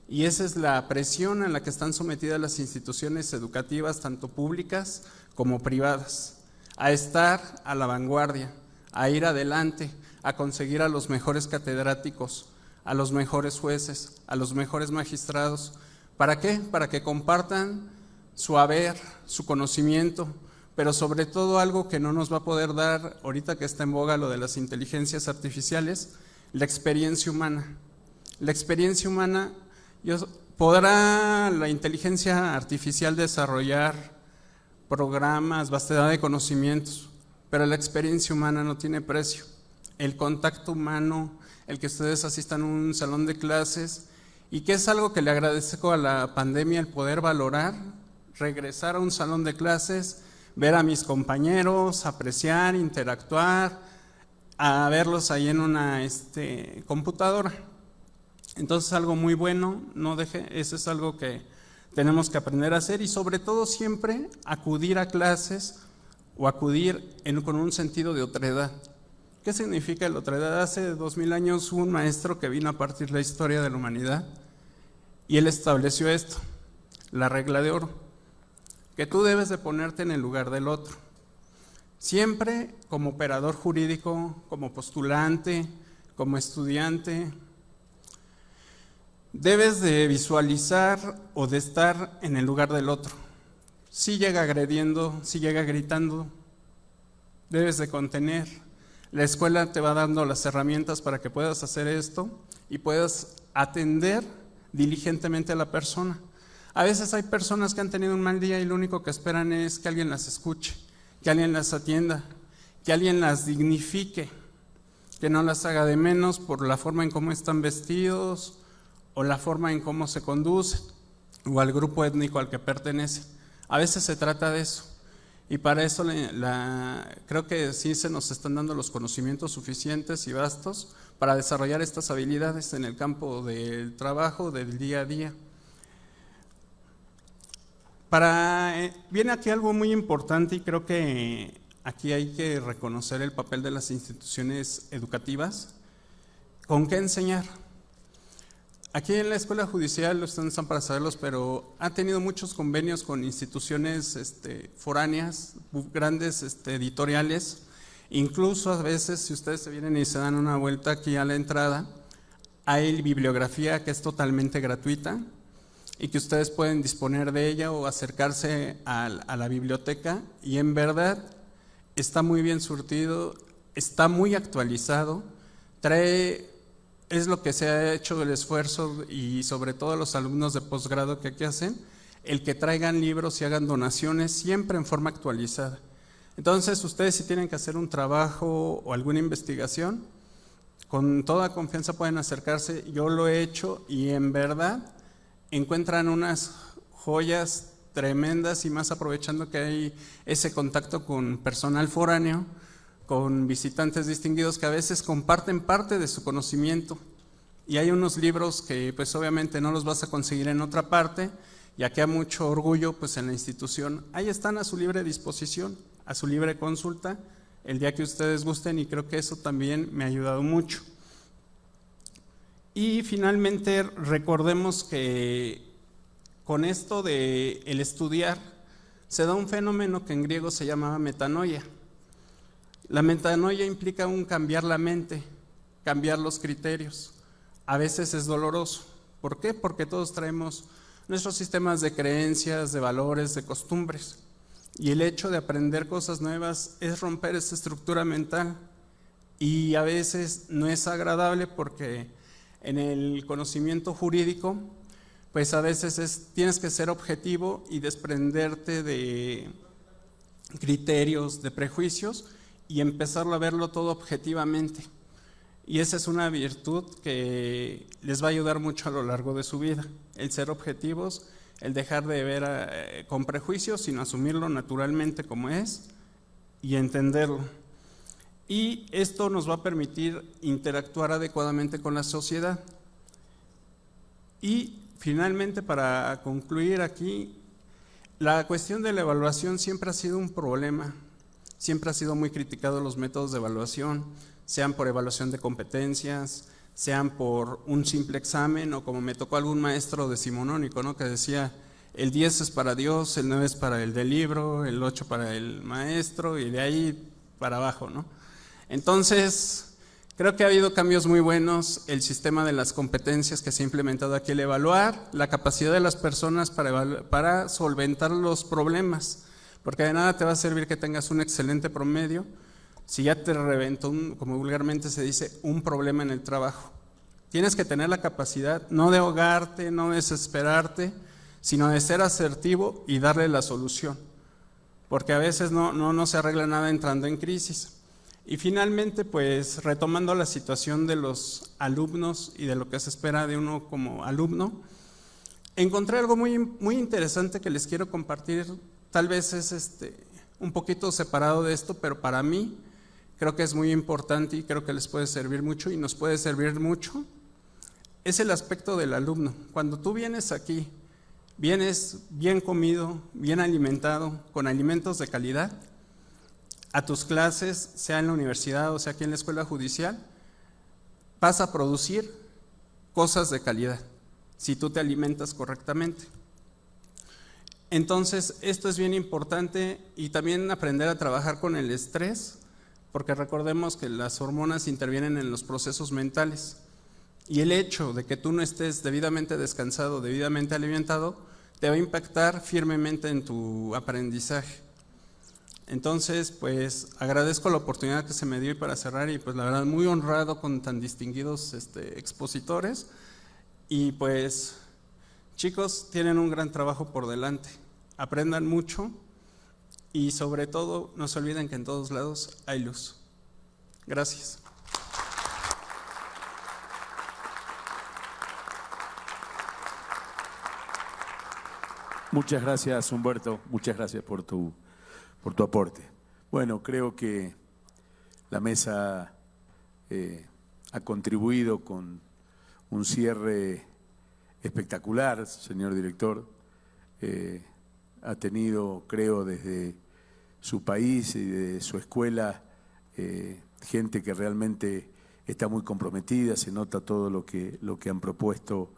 y esa es la presión a la que están sometidas las instituciones educativas, tanto públicas como privadas, a estar a la vanguardia, a ir adelante, a conseguir a los mejores catedráticos, a los mejores jueces, a los mejores magistrados. ¿Para qué? Para que compartan su haber, su conocimiento, pero sobre todo algo que no nos va a poder dar, ahorita que está en boga lo de las inteligencias artificiales, la experiencia humana. La experiencia humana, podrá la inteligencia artificial desarrollar programas, vastedad de conocimientos, pero la experiencia humana no tiene precio. El contacto humano, el que ustedes asistan a un salón de clases, y que es algo que le agradezco a la pandemia, el poder valorar, regresar a un salón de clases, ver a mis compañeros, apreciar, interactuar, a verlos ahí en una computadora. Entonces algo muy bueno, eso es algo que tenemos que aprender a hacer, y sobre todo siempre acudir a clases o acudir con un sentido de otredad. ¿Qué significa la otredad? Hace 2000 años hubo un maestro que vino a partir de la historia de la humanidad y él estableció esto, la regla de oro, que tú debes de ponerte en el lugar del otro. Siempre como operador jurídico, como postulante, como estudiante, debes de visualizar o de estar en el lugar del otro. Si llega agrediendo, si llega gritando, debes de contener. La escuela te va dando las herramientas para que puedas hacer esto y puedas atender diligentemente a la persona. A veces hay personas que han tenido un mal día y lo único que esperan es que alguien las escuche, que alguien las atienda, que alguien las dignifique, que no las haga de menos por la forma en cómo están vestidos o la forma en cómo se conducen o al grupo étnico al que pertenecen. A veces se trata de eso. Y para eso creo que sí se nos están dando los conocimientos suficientes y vastos para desarrollar estas habilidades en el campo del trabajo, del día a día. Viene aquí algo muy importante y creo que aquí hay que reconocer el papel de las instituciones educativas. ¿Con qué enseñar? Aquí en la Escuela Judicial, ustedes están para saberlos, pero ha tenido muchos convenios con instituciones foráneas, grandes editoriales, incluso a veces si ustedes se vienen y se dan una vuelta aquí a la entrada, hay bibliografía que es totalmente gratuita y que ustedes pueden disponer de ella o acercarse a la biblioteca y en verdad está muy bien surtido, está muy actualizado, es lo que se ha hecho el esfuerzo y sobre todo los alumnos de posgrado que aquí hacen, el que traigan libros y hagan donaciones siempre en forma actualizada. Entonces ustedes si tienen que hacer un trabajo o alguna investigación, con toda confianza pueden acercarse, yo lo he hecho y en verdad encuentran unas joyas tremendas y más aprovechando que hay ese contacto con personal foráneo, con visitantes distinguidos que a veces comparten parte de su conocimiento y hay unos libros que pues obviamente no los vas a conseguir en otra parte y aquí hay mucho orgullo pues en la institución, ahí están a su libre disposición, a su libre consulta el día que ustedes gusten y creo que eso también me ha ayudado mucho. Y finalmente recordemos que con esto de el estudiar se da un fenómeno que en griego se llamaba metanoia. La metanoia implica un cambiar la mente, cambiar los criterios. A veces es doloroso. ¿Por qué? Porque todos traemos nuestros sistemas de creencias, de valores, de costumbres. Y el hecho de aprender cosas nuevas es romper esa estructura mental. Y a veces no es agradable porque en el conocimiento jurídico, pues a veces tienes que ser objetivo y desprenderte de criterios, de prejuicios, y empezarlo a verlo todo objetivamente. Y esa es una virtud que les va a ayudar mucho a lo largo de su vida, el ser objetivos, el dejar de ver con prejuicios, sino asumirlo naturalmente como es y entenderlo. Y esto nos va a permitir interactuar adecuadamente con la sociedad. Y finalmente, para concluir aquí, la cuestión de la evaluación siempre ha sido un problema. Siempre ha sido muy criticado los métodos de evaluación, sean por evaluación de competencias, sean por un simple examen o como me tocó algún maestro decimonónico, ¿no? Que decía el 10 es para Dios, el 9 es para el del libro, el 8 para el maestro y de ahí para abajo, ¿no? Entonces, creo que ha habido cambios muy buenos, el sistema de las competencias que se ha implementado aquí, el evaluar la capacidad de las personas para solventar los problemas. Porque de nada te va a servir que tengas un excelente promedio si ya te reventó, como vulgarmente se dice, un problema en el trabajo. Tienes que tener la capacidad no de ahogarte, no de desesperarte, sino de ser asertivo y darle la solución. Porque a veces no se arregla nada entrando en crisis. Y finalmente, pues retomando la situación de los alumnos y de lo que se espera de uno como alumno, encontré algo muy, muy interesante que les quiero compartir. Tal vez es un poquito separado de esto, pero para mí creo que es muy importante y creo que les puede servir mucho y nos puede servir mucho. Es el aspecto del alumno. Cuando tú vienes aquí, vienes bien comido, bien alimentado, con alimentos de calidad, a tus clases, sea en la universidad o sea aquí en la escuela judicial, vas a producir cosas de calidad, si tú te alimentas correctamente. Entonces, esto es bien importante y también aprender a trabajar con el estrés, porque recordemos que las hormonas intervienen en los procesos mentales y el hecho de que tú no estés debidamente descansado, debidamente alimentado, te va a impactar firmemente en tu aprendizaje. Entonces, pues agradezco la oportunidad que se me dio y para cerrar, y pues la verdad muy honrado con tan distinguidos expositores, y pues chicos, tienen un gran trabajo por delante, aprendan mucho y sobre todo no se olviden que en todos lados hay luz. Gracias. Muchas gracias, Humberto, muchas gracias por tu aporte. Bueno, creo que la mesa ha contribuido con un cierre espectacular, señor director. Ha tenido, creo, desde su país y de su escuela, gente que realmente está muy comprometida, se nota todo lo que han propuesto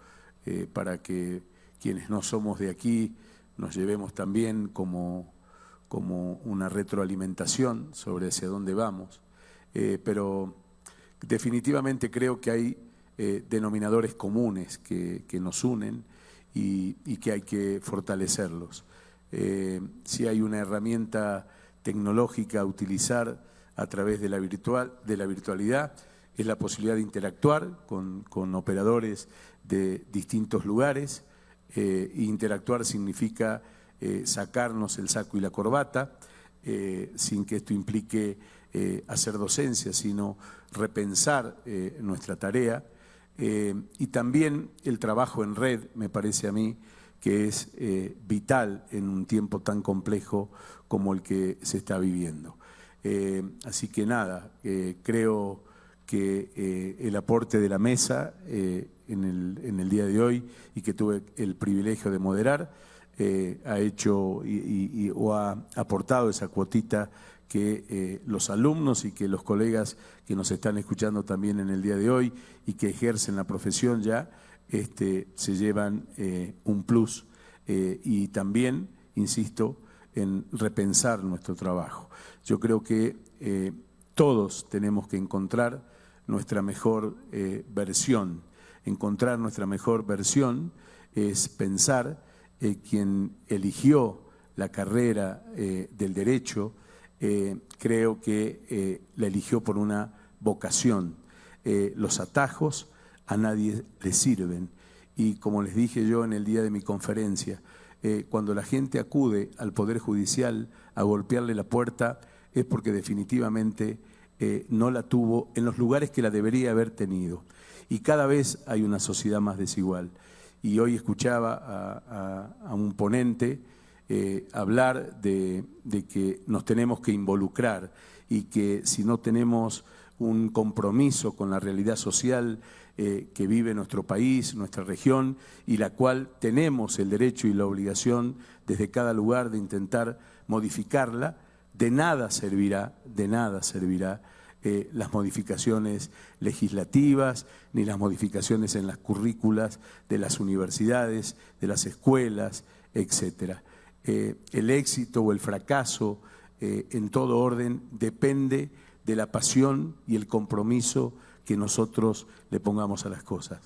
para que quienes no somos de aquí nos llevemos también como una retroalimentación sobre hacia dónde vamos, pero definitivamente creo que hay denominadores comunes que nos unen y que hay que fortalecerlos. Si hay una herramienta tecnológica a utilizar a través de la virtualidad, es la posibilidad de interactuar con operadores de distintos lugares. Interactuar significa sacarnos el saco y la corbata, sin que esto implique hacer docencia, sino repensar nuestra tarea. Y también el trabajo en red, me parece a mí, que es vital en un tiempo tan complejo como el que se está viviendo. Así que nada, creo que el aporte de la mesa en el día de hoy, y que tuve el privilegio de moderar, ha hecho o ha aportado esa cuotita que los alumnos y que los colegas que nos están escuchando también en el día de hoy y que ejercen la profesión ya, se llevan un plus, y también, insisto, en repensar nuestro trabajo. Yo creo que todos tenemos que encontrar nuestra mejor versión. Encontrar nuestra mejor versión es pensar quien eligió la carrera del derecho, creo que la eligió por una vocación. Los atajos a nadie le sirven, y como les dije yo en el día de mi conferencia, cuando la gente acude al Poder Judicial a golpearle la puerta es porque definitivamente no la tuvo en los lugares que la debería haber tenido. Y cada vez hay una sociedad más desigual. Y hoy escuchaba a un ponente hablar de que nos tenemos que involucrar, y que si no tenemos un compromiso con la realidad social que vive nuestro país, nuestra región, y la cual tenemos el derecho y la obligación desde cada lugar de intentar modificarla, de nada servirá las modificaciones legislativas, ni las modificaciones en las currículas de las universidades, de las escuelas, etcétera. El éxito o el fracaso en todo orden depende de la pasión y el compromiso que nosotros le pongamos a las cosas.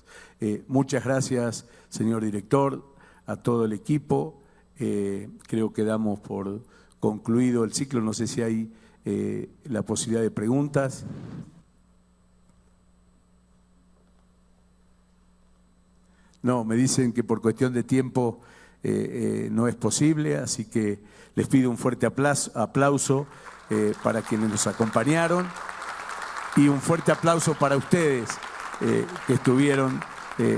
Muchas gracias, señor director, a todo el equipo. Creo que damos por concluido el ciclo. No sé si hay la posibilidad de preguntas. No, me dicen que por cuestión de tiempo no es posible, así que les pido un fuerte aplauso para quienes nos acompañaron, y un fuerte aplauso para ustedes que estuvieron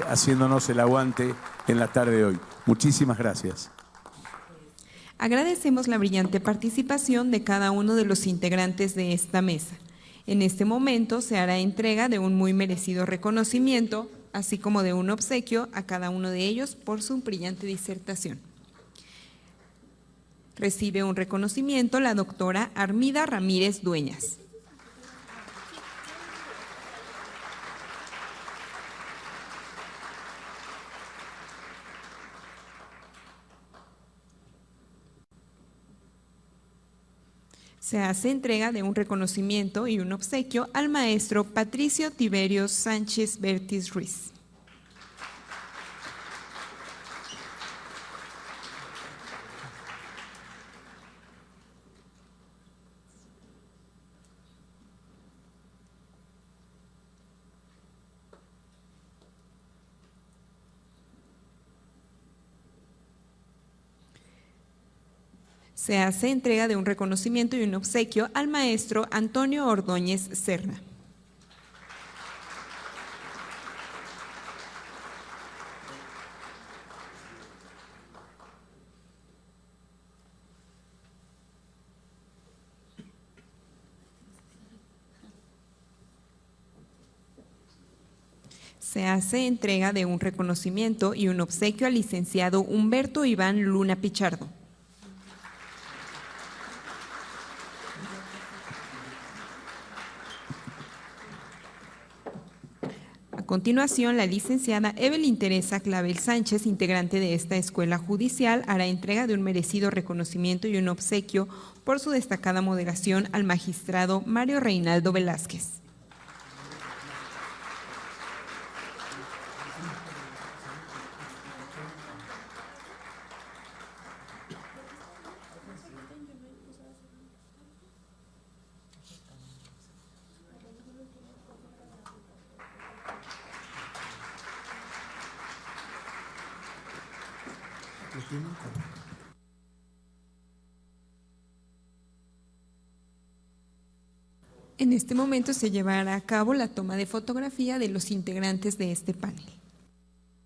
haciéndonos el aguante en la tarde de hoy. Muchísimas gracias. Agradecemos la brillante participación de cada uno de los integrantes de esta mesa. En este momento se hará entrega de un muy merecido reconocimiento, así como de un obsequio a cada uno de ellos por su brillante disertación. Recibe un reconocimiento la doctora Armida Ramírez Dueñas. Se hace entrega de un reconocimiento y un obsequio al maestro Patricio Tiberio Sánchez Bertis Ruiz. Se hace entrega de un reconocimiento y un obsequio al maestro Antonio Ordóñez Serna. Se hace entrega de un reconocimiento y un obsequio al licenciado Humberto Iván Luna Pichardo. A continuación, la licenciada Evelyn Teresa Clavel Sánchez, integrante de esta escuela judicial, hará entrega de un merecido reconocimiento y un obsequio por su destacada moderación al magistrado Mario Reinaldo Velázquez. En este momento se llevará a cabo la toma de fotografía de los integrantes de este panel.